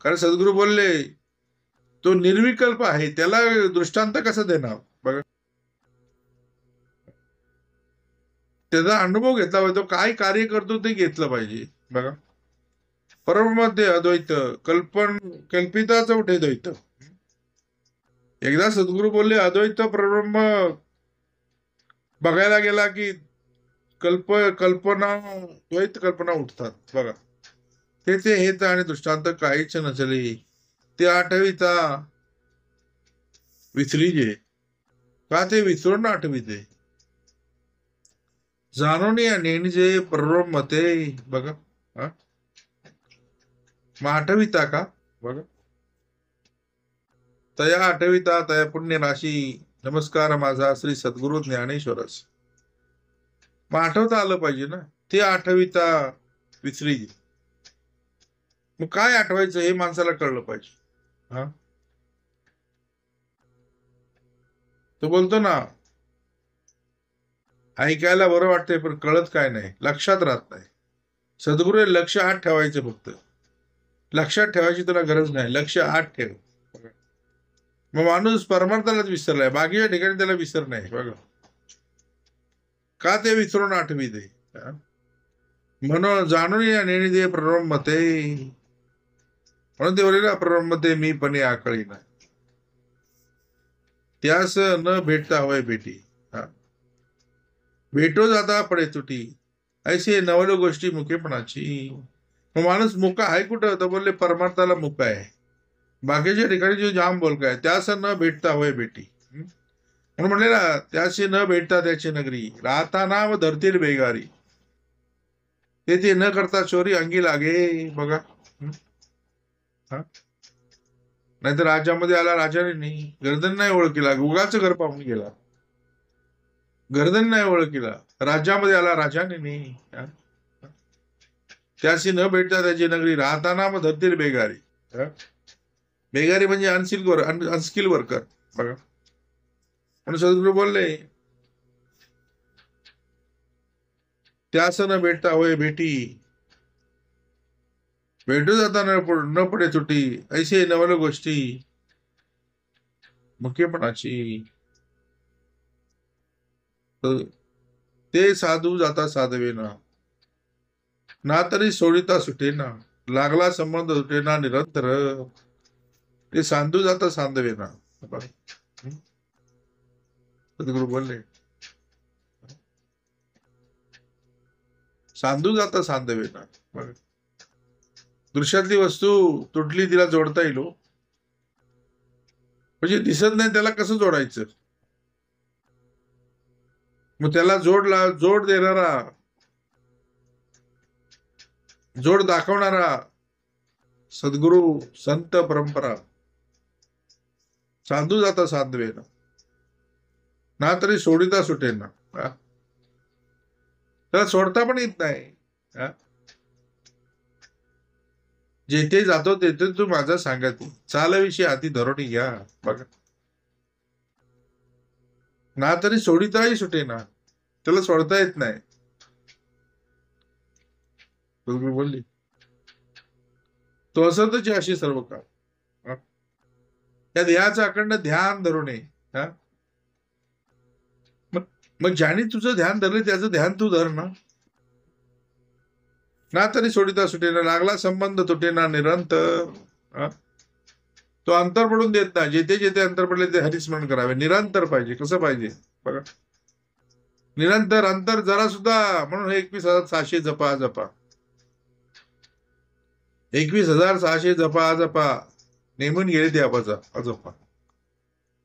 कारण सद्गुरू बोलले तो निर्विकल्प आहे, त्याला दृष्टांत कसं देणार? बघा, त्याचा अनुभव घेतला पाहिजे, तो काय कार्य करतो ते घेतलं पाहिजे. बघा, परब्रह्म अद्वैत, कल्पिताच उठे द्वैत. एकदा सद्गुरू बोलले अद्वैत परब्रह्म बघायला गेला की द्वैत कल्पना उठतात. बघा, तेथे हेत आणि दृष्टांत काहीच नसले, ते आठविता विसरीजे, का ते विसरून आठविते. जाणून या नेणजे परब्रह्म ते. बघा, मग आठविता का? बघा, तया आठविता तया पुण्य राशी, नमस्कार माझा श्री सद्गुरु ज्ञानेश्वरस. मग आठवता आलं पाहिजे ना. ते आठविता विसरी. मग काय आठवायचं हे माणसाला कळलं पाहिजे. हा, तो बोलतो ना, ऐकायला बरं वाटतंय पण कळत काय नाही, लक्षात राहत नाही. सद्गुरू लक्ष आत ठेवायचं, फक्त लक्षात ठेवायची तुला गरज नाही, लक्ष आत ठेव. मग माणूस परमार्थालाच विसरलाय, बाकीच्या ठिकाणी त्याला विसर नाही. बघा, का ते विसरून आठवी दे. म्हणून जाणून या नेणी दे परब्रह्म ते. म्हणून ते बोलले ना, परब्रह्म ते मी पण आकळी ना, त्यास न भेटता हवय भेटी. भेटो जाता पडे तुटी, ऐसे नवल गोष्टी मुकेपणाची. मग माणूस मुका आहे कुठं? तर बोलले परमार्थाला मुका आहे, बाकीच्या ठिकाणी जो जाम बोलका आहे. त्यास न भेटता हवय भेटी. म्हणून म्हणले ना, त्याशी न भेटता त्याची नगरी, राहता नाव धरतील बेगारी, तेथे न करता चोरी अंगी लागे. बघा, नाहीतर राज्यामध्ये आला राजाने नाही, गर्दन नाही ओळखीला, उगाच घर पाहून गेला. गर्दन नाही ओळखीला, राज्यामध्ये आला राजाने नाही. त्याशी न भेटता त्याची नगरी, राहता नाम धरतील बेगारी. बेगारी म्हणजे अनस्किल वर्कर. बघा, म्हणून सद्गुरू बोलले, त्यास न भेटता होय भेटी, भेटू जाता न पडे तुटी, ऐसे नवल गोष्टी मुख्यपणाची. ते साधू जाता साधवेना, ना तरी सोडिता सुटेना, लागला संबंध सुटेना निरंतर, ते सांधू जाता सांधवेना. सद्गुरू बोलले, सांधू जाता सांधवेना. दृश्यातली वस्तू तुटली, तिला जोडता येईल, म्हणजे दिसत नाही त्याला कसं जोडायचं? मग त्याला जोड देणारा, जोड दाखवणारा सद्गुरू, संत परंपरा. सांधू जाता सांधवेना, ना तरी सोडिता सुटेना. त्याला सोडता पण येत नाही. जेथे जातो तेथे तू माझा सांगत, चालविषयी हाती धरोणी घ्या. बघा, ना तरी सोडिताही सुटेना, त्याला सोडता येत नाही. बोलली तो असतच अशी सर्व काळ, त्या देहाचं अखंड ध्यान धरू नये. मग ज्याने तुझं ध्यान धरलं त्याचं ध्यान तू धर ना. ना तरी सोडिता सुटेना, लागला संबंध तुटेना निरंतर. हा? तो अंतर पडून देत नाही. जेथे जेथे अंतर पडले ते हरिस्मरण करावे. निरंतर पाहिजे. कसं पाहिजे बघा, निरंतर. अंतर जरा सुद्धा. म्हणून 21,600 जपा जपा, 21,600 जपा जपा नेमून गेले ते आपाचा अजपा.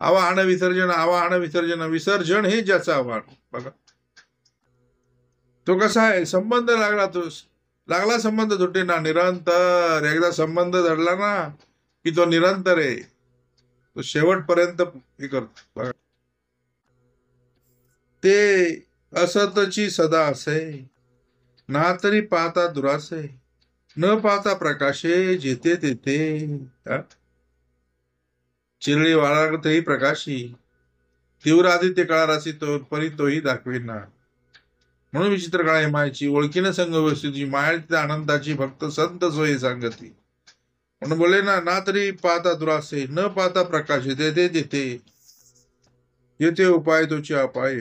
आवाहन विसर्जन, आवाहन विसर्जन. विसर्जन हे ज्याचं आव्हान बघा. तो कसा आहे, संबंध लागला, तो लागला संबंध तुटेना निरंतर. एकदा संबंध जडला ना की तो निरंतर आहे, तो शेवटपर्यंत हे करतो बघा. ते असतची सदा असे, ना तरी पाहता दुरासे, न पाहता प्रकाशे जेथे तेथे. चिरळी वाळागतही प्रकाशी, तीव्र आदित्य काळा राशी तो परी तोही दाखवेना. म्हणून विचित्र काळा मायची, ओळखीनं संघ व्यवस्थिती, मायाळी आनंदाची भक्त संत सोयी सांगती. म्हणून बोले ना तरी पाहता दुरासे, न पाहता प्रकाश तेथे तेथे. येथे उपाय तोचे अपाय,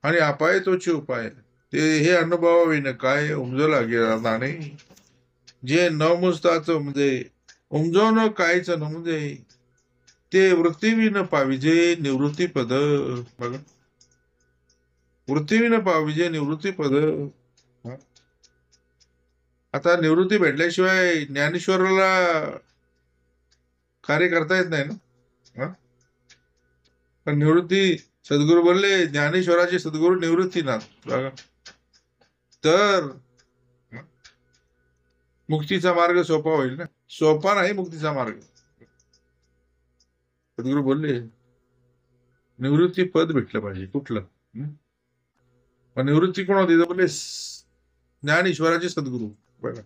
आणि अपाय तोचे उपाय. ते हे अनुभवाविन काय उमजला गेला नाणे. जे न मुजताच म्हणजे उमजो न कायच न म्हणजे, ते वृत्तीविन पाविजे निवृत्ती पद बघा. वृत्तीविन पाविजे निवृत्ती पद. आता निवृत्ती भेटल्याशिवाय ज्ञानेश्वराला कार्य करता येत नाही ना. पण निवृत्ती, सद्गुरू बोलले ज्ञानेश्वराचे सद्गुरू निवृत्तीनाथ बघा. तर मुक्तीचा मार्ग सोपा होईल ना. सोपा नाही मुक्तीचा मार्ग. सद्गुरू बोलले निवृत्ती पद भेटलं पाहिजे. कुठलं? निवृत्ती कोण होती? बोलले ज्ञानेश्वराचे सद्गुरू बघा.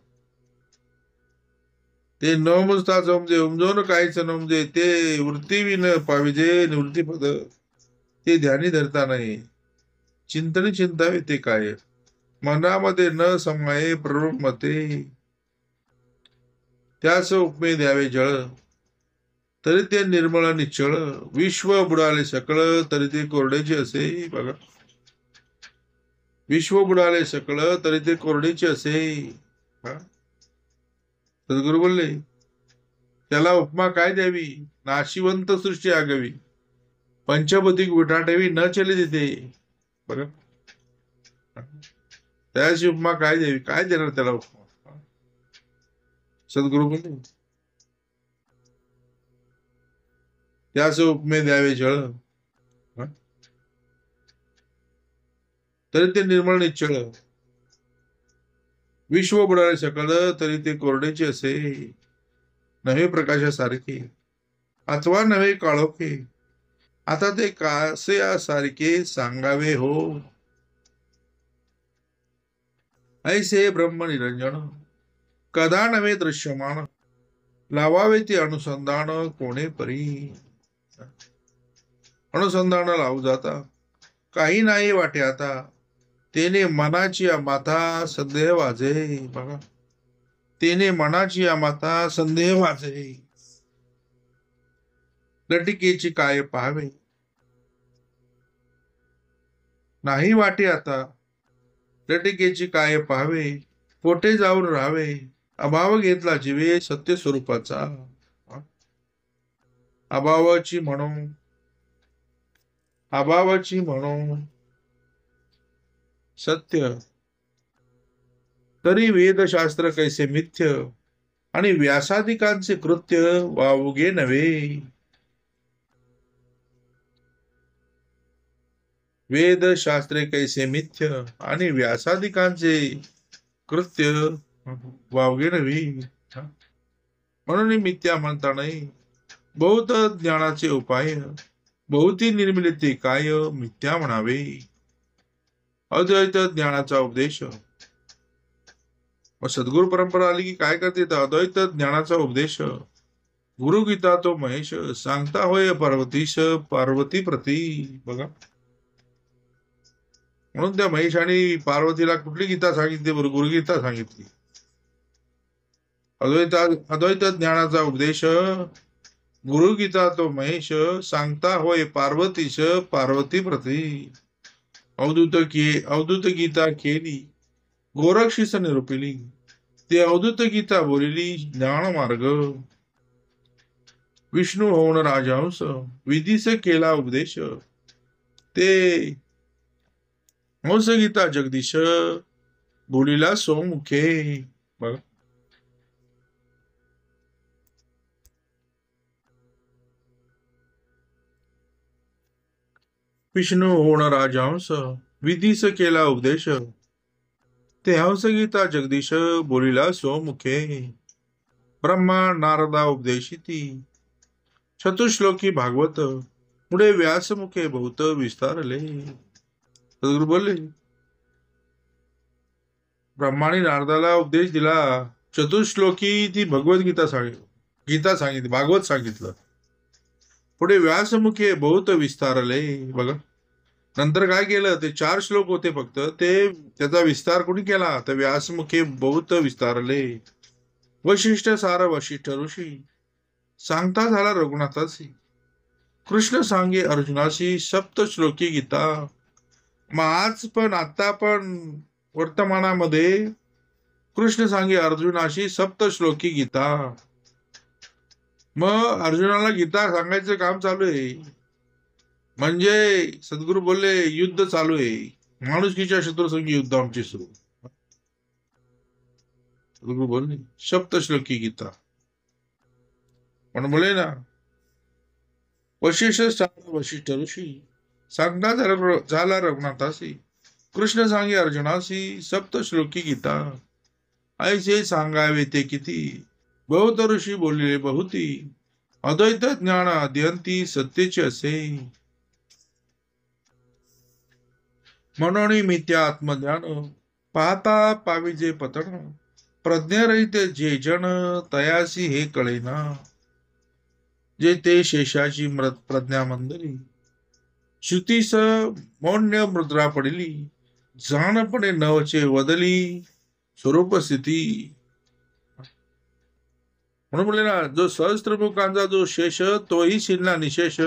ते न मुजता समजे उमजवून काहीच न म्हणजे, ते वृत्तीविन पाविजे निवृत्ती पद. ते ध्यानी धरता नाही, चिंतनी चिंतावे ते काय. मनामध्ये न समाये प्ररूप मते, त्यास उपमे द्यावे जळ, तरी ते निर्मळ निश्चळ. विश्व बुडाले सकळ, तरी ते कोरडेचे असे बघा. विश्व बुडाले सकळ, तरी ते कोरडेचे असे. सद्गुरू बोलले त्याला उपमा काय द्यावी, नाशिवंत सृष्टी आगवी, पंचभौतिक विटाटवी न चले तिथे बघा. त्याची उपमा काय द्यावी, काय देणार त्याला उपमा. सद्गुरू बोलले त्याच उपमे द्यावे जळ, तरी ते निर्मळ निश्चळ. विश्व बुडाले सकळ, तरी ते कोरडेचे असे. नव्हे प्रकाशासारखे, अथवा नव्हे काळोखे, आता ते कासे सारखे सांगावे हो. ऐसे ब्रह्म निरंजन, कदा नव्हे दृश्यमान, लावावे ते अनुसंधान कोणे परी. अनुसंधान लावू जाता, काही नाही वाटे आता, तेने मनाची माथा संदेह वाजे बघा. तेने मनाची माथा संदेह वाजे, लटिकेची काय पाहावे, नाही वाटे आता, लटिकेची काय पाहावे, पोटे जाऊन राहावे, अभाव घेतला जीवे सत्य स्वरूपाचा. अभावाची म्हणून, अभावाची म्हणून सत्य, तरी वेदशास्त्र कैसे मिथ्य, आणि व्यासादिकांचे कृत्य वावगे नव्हे. वेदशास्त्रे कैसे मिथ्य, आणि व्यासादिकांचे कृत्य वावगे नव्हे. म्हणून मिथ्या म्हणता नाही. बहुत ज्ञानाचे उपाय, बहुती निर्मिले काय मिथ्या म्हणावे. अद्वैत ज्ञानाचा उपदेश. मग सद्गुरु परंपरा आली की काय करते, अद्वैत ज्ञानाचा उपदेश. गुरु गीता तो महेश, सांगता होय पार्वतीश पार्वती प्रती बघा. म्हणून त्या महेश आणि पार्वतीला कुठली गीता सांगितली? गुरुगीता सांगितली. अद्वैत ज्ञानाचा उपदेश. गुरु गीता तो महेश, सांगता होय पार्वतीश पार्वती प्रती. अवधूत गीता केली गोरक्षीस निरूपिली ते अवधूत गीता बोलिली ज्ञान मार्ग विष्णू होऊन राजहंस विधीस केला उपदेश ते हंस गीता जगदीश बोलिला सोमुखे बघा विष्णू होऊन राजहंस विधीस केला उपदेश ते हंस गीता जगदीश बोलिला सोमुखे ब्रह्मा नारदा उपदेशिती चतुश्लोकी भागवत पुढे व्यासमुखे बहुत विस्तारले सद्गुरु बोलले ब्रह्माने नारदाला उपदेश दिला चतुश्लोकी ती भगवत गीता सांगितली भागवत सांगितलं पुढे व्यासमुखे बहुत विस्तारले बघा नंतर काय केलं ते 4 श्लोक होते फक्त ते त्याचा विस्तार कोणी केला तर व्यासमुखे बहुत विस्तारले वशिष्ठ सार वशिष्ठ ऋषी सांगता झाला रघुनाथासी कृष्ण सांगे अर्जुनाशी सप्त श्लोकी गीता मग आज पण आता पण वर्तमानामध्ये कृष्ण सांगे अर्जुनाशी सप्त श्लोकी गीता मग अर्जुनाला गीता सांगायचं काम चालू आहे म्हणजे सद्गुरू बोलले युद्ध चालू आहे माणुसकीच्या शत्रूसंगी युद्ध आमची सुरू सद्गुरू बोलले सप्त श्लोकी गीता पण बोले ना वशिष्ठ ऋषी सांगता झाला रघुनाथासी कृष्ण सांगे अर्जुनासी सप्त श्लोकी गीता ऐसे सांगावे ते किती बहुत ऋषी बोलले बहुती अद्वैत ज्ञान अध्यंती सत्यचे असे म्हणून मिथ्या आत्मज्ञान पाहता पाविजे पतन प्रज्ञारहित जे जन तयासी हे कळेना जे ते शेषाची प्रज्ञा मंदरी श्रुतीस मौन्य मुद्रा पडली जाणपणे नवचे वदली स्वरूप स्थिती म्हणून बोलले ना जो सहस्त्रमुखांचा जो शेष तोही शिरला निशेष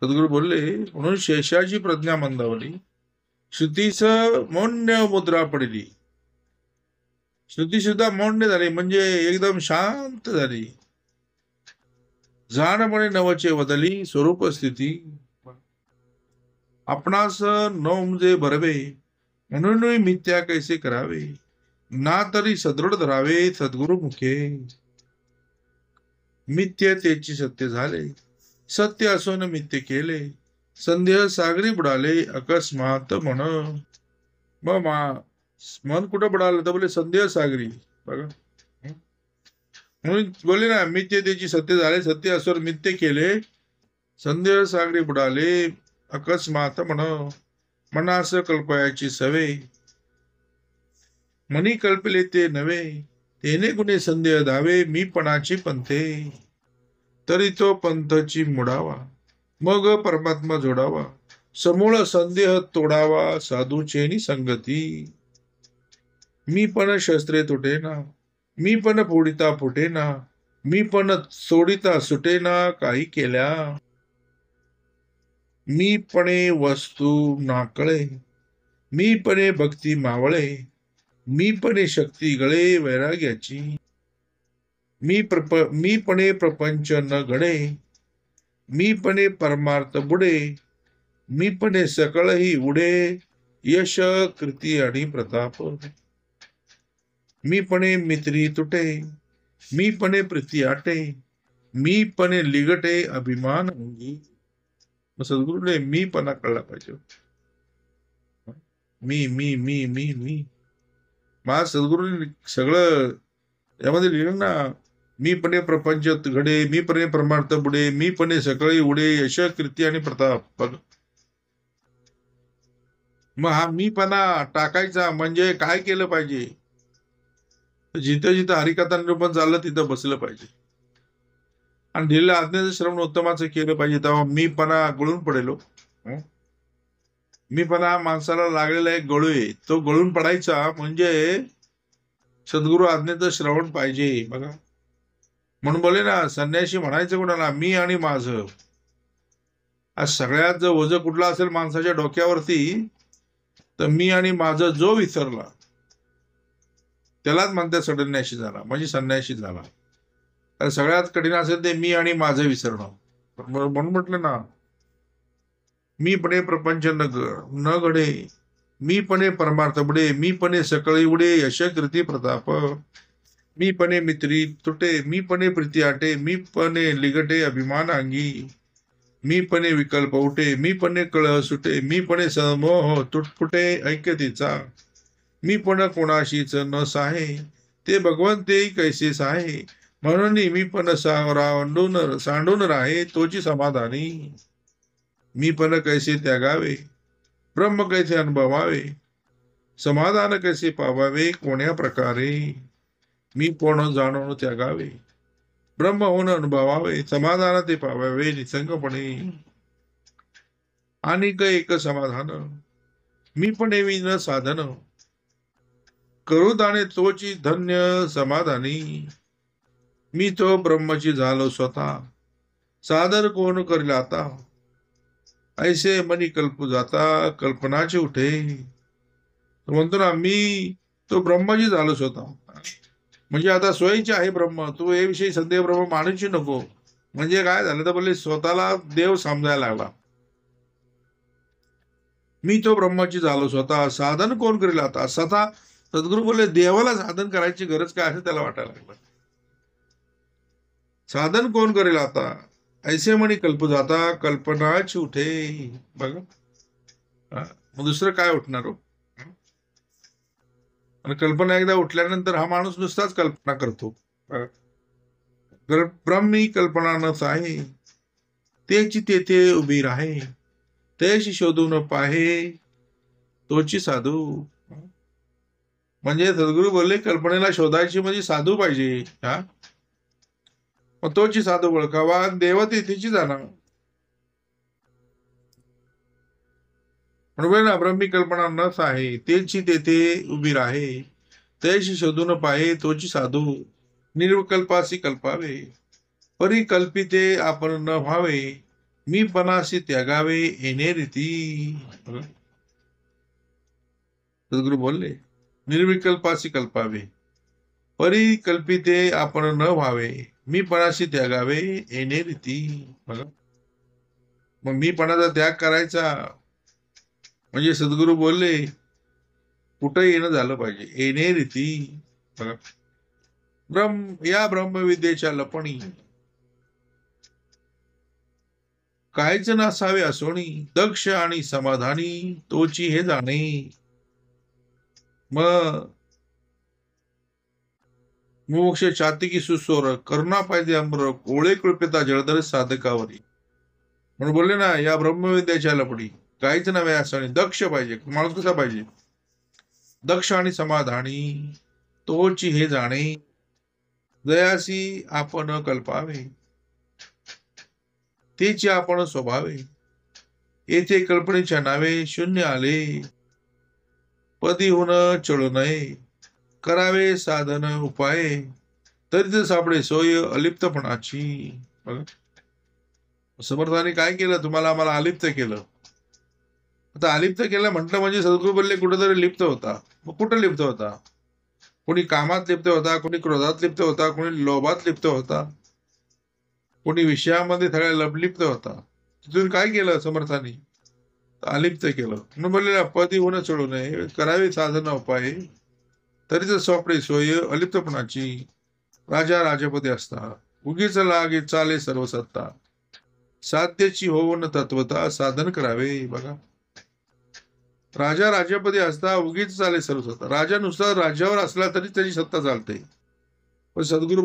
सद्गुरू बोलले म्हणून शेषाची प्रज्ञा मंदावली श्रुतीस मौन्य मुद्रा पडली श्रुती सुद्धा मौन्य झाली म्हणजे एकदम शांत झाली जाणपणे नवचे वदली स्वरूप स्थिती आपणास नवजे भरवे म्हणून मिथ्या कैसे करावे ना तरी सदृढ धरावे सद्गुरु मुखे मिथ्यतेची सत्य झाले सत्य असून मिथ्य केले संदेह सागरी बुडाले अकस्मात मन कुठं बुडालं तर बोले संदेह सागरी बघा म्हणून बोलले ना मिथ्यतेची सत्य झाले सत्य असून मिथ्य केले संदेह सागरी बुडाले अकस्मात मनास कल्पयाची सवे मनी कल्पले ते नवे तेने गुणे संदेह धावे मीपणाची पंथे तरी तो पंथची मुडावा मग परमात्मा जोडावा समूळ संदेह तोडावा साधूचेनी संगती मी पण शस्त्रे तुटेना मी पण फोडिता फुटेना मी पण सोडिता सुटेना काही केल्या मी पणे वस्तू नाकळे मी पणे भक्ती मावळे मी पणे शक्ती गळे वैराग्याची मी पणे प्रपंच न घडे मी पणे परमार्थ बुडे मी पणे सकळही उडे यश कृती आणि प्रताप मी पणे मित्री तुटे मी पणे प्रीती आटे मी पणे लिगटे अभिमान अंगी सद्गुरूने मी पणा कळला पाहिजे मी मी मी मी मी माझ्या सद्गुरूने सगळं यामध्ये लिहिलं ना मी पणे प्रपंच घडे मी पणे परमार्थ बुडे मी पणे सकळी उडे यश कीर्ती आणि प्रताप बघ मग हा मी पणा टाकायचा म्हणजे काय केलं पाहिजे जिथं जिथं हरिकथा निरूपण चाललं तिथं बसलं पाहिजे आणि दिलेल्या आज्ञेचं श्रवण उत्तमाचं केलं पाहिजे तेव्हा मी पणा गळून पडेलो मी पणा माणसाला लागलेला एक गळू आहे तो गळून पडायचा म्हणजे सद्गुरु आज्ञेचं श्रवण पाहिजे बघा म्हणून बोले ना संन्यासी म्हणायचं कोणाला मी आणि माझं आज सगळ्यात जर ओझं कुठलं असेल माणसाच्या डोक्यावरती तर मी आणि माझं जो विसरला त्यालाच म्हणतात सडन्याशी झाला, म्हणजे संन्याशी झाला. कारण सगळ्यात कठीण असेल ते मी आणि माझं विसरणं. म्हणून म्हटलं ना, मी पणे प्रपंच न घडे, मी पणे परमार्थ बुडे, मी पणे सकळी उडे यश कीर्ती प्रताप, मी पणे मित्री तुटे, मी पणे प्रीती आटे, मी पणे लिगटे अभिमान अंगी, मी पणे विकल्प उठे, मी पणे कळह सुटे, मी पणे समोह तुटफुटे ऐक्यतेचा, मी पण कोणाशीच न साहे, ते भगवंते कैसे साहे, म्हणून मी पण सांडून राहे तोची समाधानी, मी पण कैसे त्यागावे, ब्रह्म कैसे अनुभवावे, समाधान कैसे पावावे कोण्या प्रकारे, मी कोण जाणून त्यागावे, ब्रह्म होऊन अनुभवावे, समाधान ते पावावे निसंगपणे, आणि एक समाधान, मी पण विन साधन, करू दाणे तोची धन्य समाधानी, मी तो ब्रह्मची झालो स्वतः, सादर कोण करील आता, ऐसे मनी कल्पू जाता कल्पनाचे उठे. म्हणतो ना, मी तो ब्रह्मची झालो स्वतः, म्हणजे आता सोयीचे आहे ब्रह्म, तू हे विषयी संदेह ब्रह्म मानूची नको. म्हणजे काय झालं तर बोलले, स्वतःला देव समजायला लागला. मी तो ब्रह्माची झालो स्वतः, साधन कोण करेल आता. स्वतः सद्गुरू बोलले, देवाला साधन करायची गरज काय असं त्याला वाटायला लागलं. साधन कोण करेल आता, ऐसे म्हणी कल्प जाता कल्पनाची उठे. बघा, मग दुसरं काय उठणार हो. आणि कल्पना एकदा उठल्यानंतर हा माणूस नुसताच कल्पना करतो. ब्रह्मी कल्पना न साहे, तेची तेथे उभी राहे, तेशी शोधून पाहे तोची साधू. म्हणजे सद्गुरू बोलले, कल्पनेला शोधायची म्हणजे साधू पाहिजे. हा, मग तोची साधू ओळखावा, देव तिथेची जाणार. म्हणून ना, ब्रह्मी कल्पना नस आहे, तेची तेथे उभी राहे, तेशी शोधून पाहे तोची साधू. निर्विकल्पासी कल्पावे, परिकल्पिते आपण न व्हावे, मी पणाशी त्यागावे येणे रीती. सद्गुरू बोलले, निर्विकल्पासी कल्पावे, परिकल्पिते आपण न व्हावे, मी पणाशी त्यागावे येणे रीती. बघा, मग मी पणाचा त्याग करायचा म्हणजे सद्गुरू बोलले, कुठं येणं झालं पाहिजे, येणे रीती. बघा, या ब्रह्मविद्येच्या लपणी कायच नसावे असोनी, दक्ष आणि समाधानी तोची हे जाणे. मग मोक्ष चातिकी सुसोर करुणा पाहिजे अमर, कोळे कृपेता जळदर साधकावरी. म्हणून बोलले ना, या ब्रह्मविद्याच्या लपडी काहीच नव्हे असणे. दक्ष पाहिजे, माणूस कसा पाहिजे, दक्ष आणि समाधानी तोची हे जाणे. दयासी आपण कल्पावे, तेची आपण स्वभावे, येथे कल्पनेच्या नावे शून्य आले, पदी होऊन चळू नये, करावे साधन उपाय, तरी सापडे सोय अलिप्तपणाची. समर्थाने काय केलं, तुम्हाला आम्हाला अलिप्त केलं. आता अलिप्त केलं म्हटलं म्हणजे सद्गुरू बोलले कुठेतरी लिप्त होता. मग कुठं लिप्त होता, कोणी कामात लिप्त होता, कोणी क्रोधात लिप्त होता, कोणी लोभात लिप्त होता, कोणी विषयामध्ये सगळ्या लपलिप्त होता. तिथून काय केलं समर्थाने, अलिप्त केलं. म्हणून बोललेला, पदी होणं चढू नये, करावे साधन उपाय, तरीच सोपडे सोय अलिप्तपणाची. राजा राजपदी असता, उगीच लागे चाले सर्व सत्ता, साध्यची होऊन तत्वता साधन करावे. बघा, राजा राजपदी असता उगीच चाले सर्व सत्ता. राजा नुसता राज्यावर असला तरी त्याची सत्ता चालते. पण सद्गुरू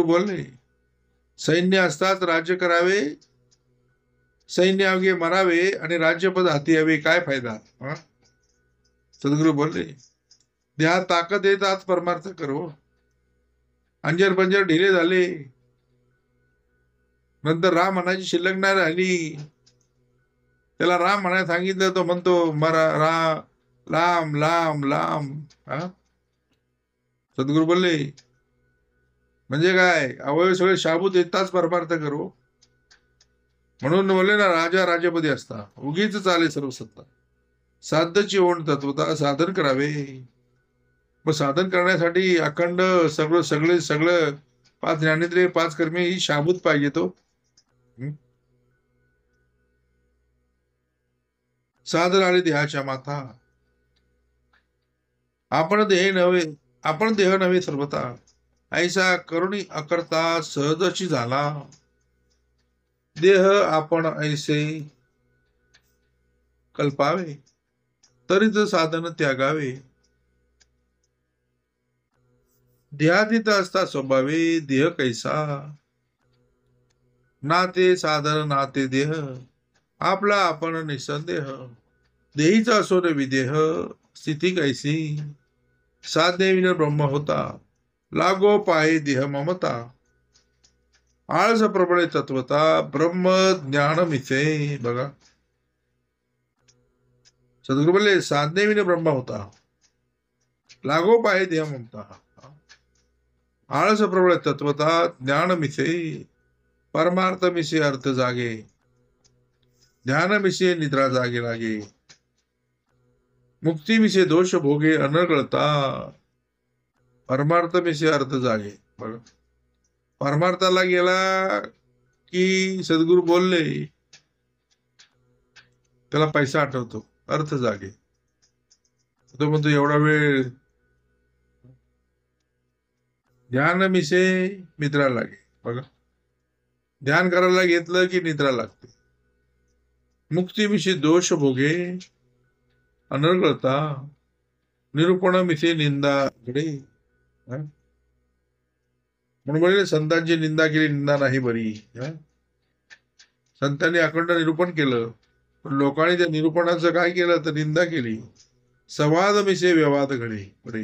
बोलले, सैन्य असतात राज्य करावे, सैन्य अवघे मरावे, आणि राज्यपद हाती यावे, काय फायदा. सद्गुरू बोलले, देहा ताकद येत आज परमार्थ करो. अंजर पंजर ढिले झाले, नंतर राम म्हणायची शिल्लक नाही राहिली. त्याला राम म्हणायला सांगितलं, तो म्हणतो मरा रा लांब लांब लांब. सद्गुरू बोलले, म्हणजे काय, अवयव सगळे शाबूत येताच परमार्थ करो. म्हणून बोलले ना, राजा राजपदी असता उगीच चाले सर्व सत्ता. साध्यची ओढ तत्वता साधन करावे. मग साधन करण्यासाठी अखंड सगळं 5 ज्ञानेंद्रिय 5 कर्मे ही शाबूत पाहिजे तो. साधन आले देहाच्या माथा. आपण देह नव्हे सर्वता. ऐसा करुणी अकर्ता सहजची झाला. देह आपण ऐसे कल्पावे, तरीच साधन त्यागावे. देहातीत असता स्वभावे देह कैसा. ना ते साधन ना ते देह, आपला आपण निसंदेह. देहीचा असो रे विदेह, स्थिती कैसी. साधने विन ब्रह्म होता, लागो पाये देह ममता. आळस प्रबळे तत्वता, ब्रह्म ज्ञान मिसे. बघा सद्गुरु बोलले साधने विन ब्रह्म होता, लागो पाये देह ममता. आळस प्रबळ तत्वता, ज्ञान मिसे. परमार्थ मिसे अर्थ जागे, ध्यान मिसे निद्रा जागे लागे. मुक्ती मिसे दोष भोगे अनगळता, परमार्थ मिसे अर्थ जागे. बघा परमार्थाला गेला की सद्गुरु बोलले त्याला पैसा आठवतो, अर्थ जागे. तो म्हणतो एवढा वेळ ध्यान मिसे निद्रा लागे. बघा ध्यान करायला घेतलं की निद्रा लागते. मुक्ती मिसे दोष भोगे अनर्गळता, निरूपण मिसे निंदा घडे. म्हणून बोलले संतांची निंदा केली निंदा नाही बरी. संतांनी अखंड निरूपण केलं, पण लोकांनी त्या निरूपणाचं काय केलं तर निंदा केली. संवाद मिसे व्यवाद घडे बरे.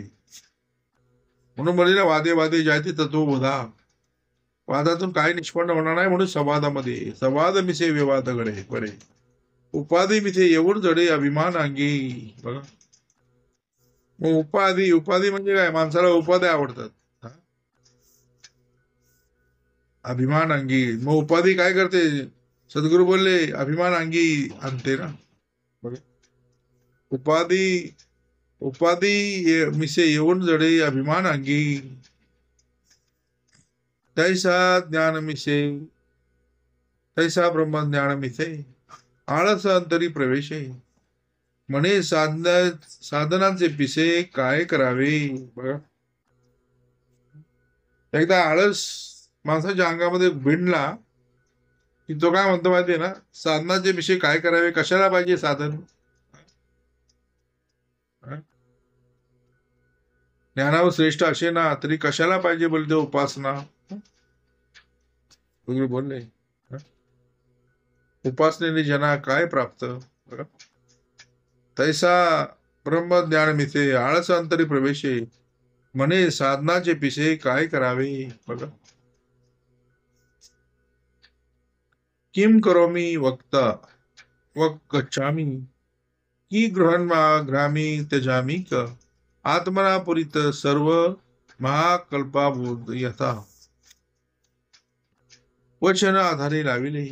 म्हणून बोलले ना वादे वादे जायते तत्व बोधा. वादातून काय निष्पन्न होणार नाही, म्हणून संवाद मिसे व्यवाद घडे बरे. उपाधी मिथे येऊन जडे अभिमान अंगी. बघा मग उपाधी म्हणजे काय, माणसाला उपाध्या आवडतात. अभिमान अंगी, मग उपाधी काय करते. सद्गुरु बोलले अभिमान अंगी आणते ना. बघा उपाधी मिसे येऊन जडे अभिमान अंगी. तैसा ज्ञान मिसे, तैसा ब्रह्म ज्ञान मिसे. आळस अंतरी प्रवेशे, म्हणे साधनांचे पिसे काय करावे. बघा एकदा आळस माणसाच्या अंगामध्ये भिडला की तो काय म्हणतो माहितीये ना, साधनाचे विषय काय करावे, कशाला पाहिजे साधन. ज्ञानावर श्रेष्ठ असे ना तरी कशाला पाहिजे बोलते उपासना. बोलले उपासनेने जना काय प्राप्त. तैसा ब्रह्म ज्ञान मिथे, आळस अंतरी प्रवेशे, म्हणे साधनाचे पिसे काय करावे. बघा किम करोमी वक्ता गच्छामी, की ग्रहामी त्यजामी क. आत्मना पुरित सर्व महाकल्पाबोध यथा. वचन आधारे लाविले,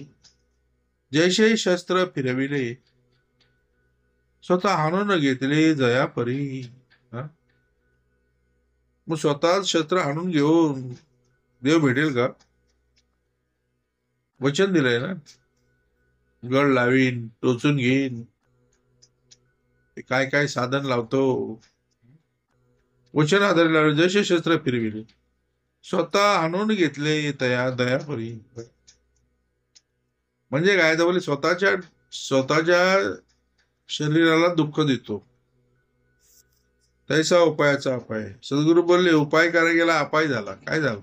जैसे शस्त्र फिरविले, स्वतः हाणून घेतले जया परी. मग स्वतःच शस्त्र हाणून घेऊन देव भेटेल का. वचन दिलंय ना, गळ लावीन टोचून घेईन, काय काय साधन लावतो. वचन आधारे लावले, जसे शस्त्र फिरविले, स्वतः हाणून घेतले दयापरी. म्हणजे काय तर बोले स्वतःच्या शरीराला दुःख देतो, तैसा उपायाचा अपाय. सद्गुरु बोलले उपाय करायला गेला अपाय झाला. काय झालं.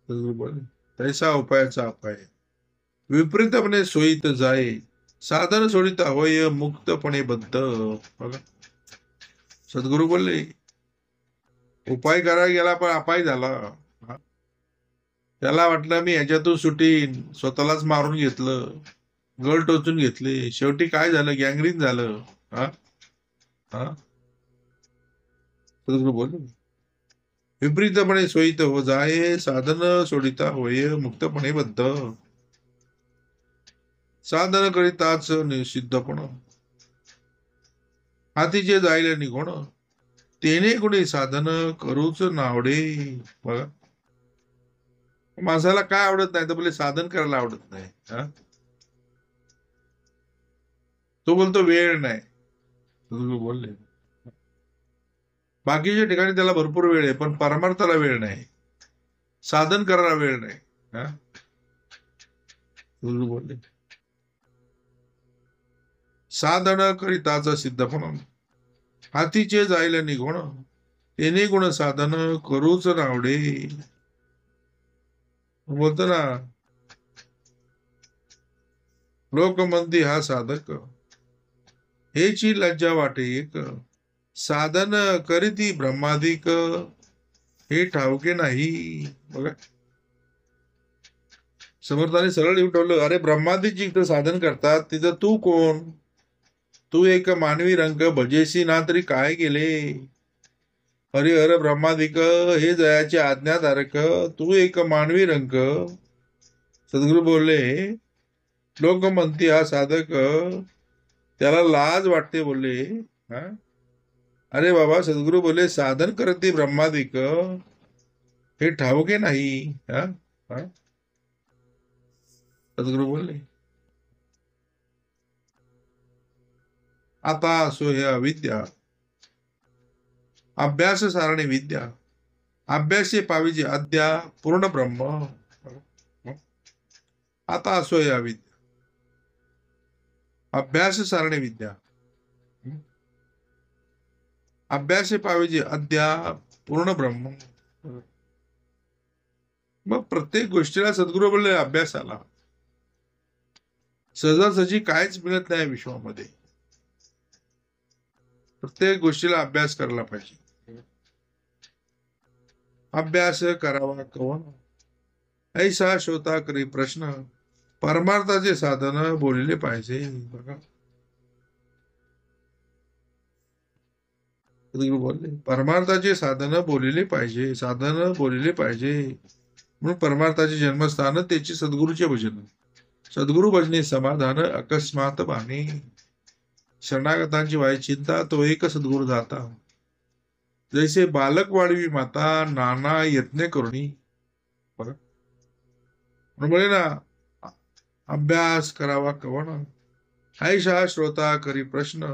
सद्गुरु बोलले तैसा उपायाचा अपाय. विपरीतपणे सोयीत जाय, साधन सोडिता होय मुक्तपणे बद्ध. बघा सद्गुरु बोलले उपाय करायला गेला पण अपाय झाला. त्याला वाटलं मी ह्याच्यातून सुटीन, स्वतःलाच मारून घेतलं, गळ टोचून घेतले, शेवटी काय झालं गँग्रीन झालं. सद्गुरु बोलले विपरीतपणे सोयीत हो जाय, साधन सोडिता होय मुक्तपणे बद्ध. साधन करिताच निषिद्धपण, हातीचे जायला निघोण, तेने कुणी साधन करूच नावडे. बघा, माणसाला काय आवडत नाही तर बोले साधन करायला आवडत नाही. तो बोलतो वेळ नाही. बोलले बाकीच्या ठिकाणी त्याला भरपूर वेळ आहे, पण परमार्थाला वेळ नाही, साधन करायला वेळ नाही. बोलले साधन करिताच सिद्धपण, हातीचे जायला निघोण, तेने गुण साधन करूच नावडे. बोलतो ना, लोक म्हणती हा साधक, हेची लज्जा वाटे एक, साधन करीती ब्रह्मादिक, हे ठाऊके नाही. बघा, समर्थाने सरळ लिहून ठेवलं, अरे ब्रह्मादिक जिथं साधन करतात तिथं तू कोण? तू एक मानवी रंग भजेसी ना तरी काय गेले? हरिहर ब्रह्मादिक हे जयाचे आज्ञाधारक, तू एक मानवी रंग. सद्गुरु बोलले, लोक म्हणती हा साधक, त्याला लाज वाटते. बोलले अरे बाबा, सद्गुरु बोले साधन करते ब्रह्मादिक, हे ठाऊके नाही. सद्गुरु बोलले, आता असो हे अविद्या, अभ्यास सारणी विद्या, अभ्यासे पाविजे अद्या पूर्ण ब्रह्म. आता असो हे अविद्या, अभ्यास सारणी विद्या, अभ्यासे पाविजे अद्या पूर्ण ब्रह्म. मग प्रत्येक गोष्टीला सद्गुरु बोलले अभ्यासाला. सहजासहजी काहीच मिळत नाही विश्वामध्ये, प्रत्येक गोष्टीला अभ्यास करायला पाहिजे. अभ्यास करावा कवन, ऐसा श्रोता करी प्रश्न, परमार्थाचे साधन बोलले पाहिजे. बघा, बोलले परमार्थाचे साधन बोलले पाहिजे, साधन बोलले पाहिजे. म्हणून परमार्थाचे जन्मस्थान त्याची सद्गुरूचे भजन, सद्गुरु भजने समाधान अकस्मात बाणे, शरणागतांची वाई चिंता तो एक सद्गुरु दाता, जैसे बालक वाढवी माता नाना यत्ने करुणी. बघा, म्हणून ना, अभ्यास करावा कवन, ऐशा श्रोता करी प्रश्न,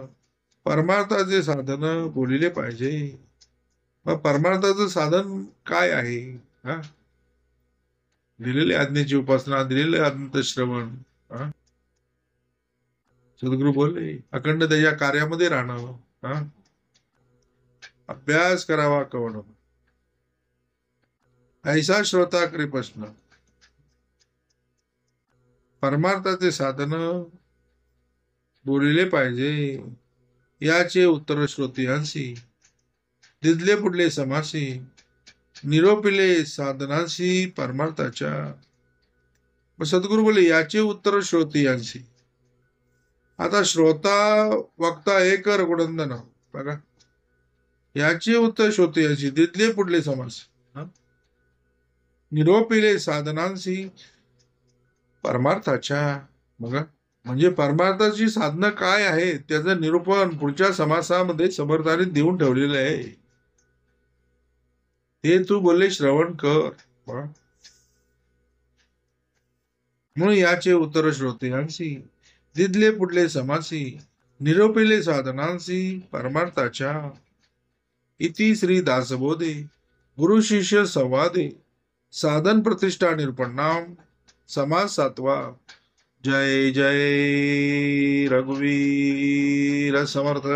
परमार्थाचे साधन बोलिले पाहिजे. मग परमार्थाचं साधन काय आहे? दिलेले आज्ञेची उपासना, दिलेले आज्ञेचं श्रवण. सद्गुरु बोलले अखंड त्याच्या कार्यामध्ये राहणं, अभ्यास करावा कवन, ऐसा श्रोता करी प्रश्न, परमार्थाचे साधन बोलिले पाहिजे. याचे उत्तर श्रोतियांशी, दिदले पुढले समासी, निरोपिले साधनांशी परमार्थाच्या. मग सद्गुरु बोले याचे उत्तर श्रोतियांशी. आता श्रोता वक्ता एक रघुनंदन. बघा, याचे उत्तर श्रोतियांशी, दिदले पुढले समास, निरोपिले साधनांशी परमार्थाच्या. बघा, म्हणजे परमार्थाची साधनं काय आहे त्याचं निरूपण पुढच्या समासामध्ये समर्थाने देऊन ठेवलेलं आहे. ते तू बोलले श्रवण कर. म्हणून याचे उत्तर श्रोत्यांशी, दिदले पुढले समासी, निरोपिले साधनांशी परमार्थाच्या. इति श्री दासबोधे गुरु शिष्य संवादे साधन प्रतिष्ठा निरूपणाम समास 7वा. जय जय रघुवीर समर्थ.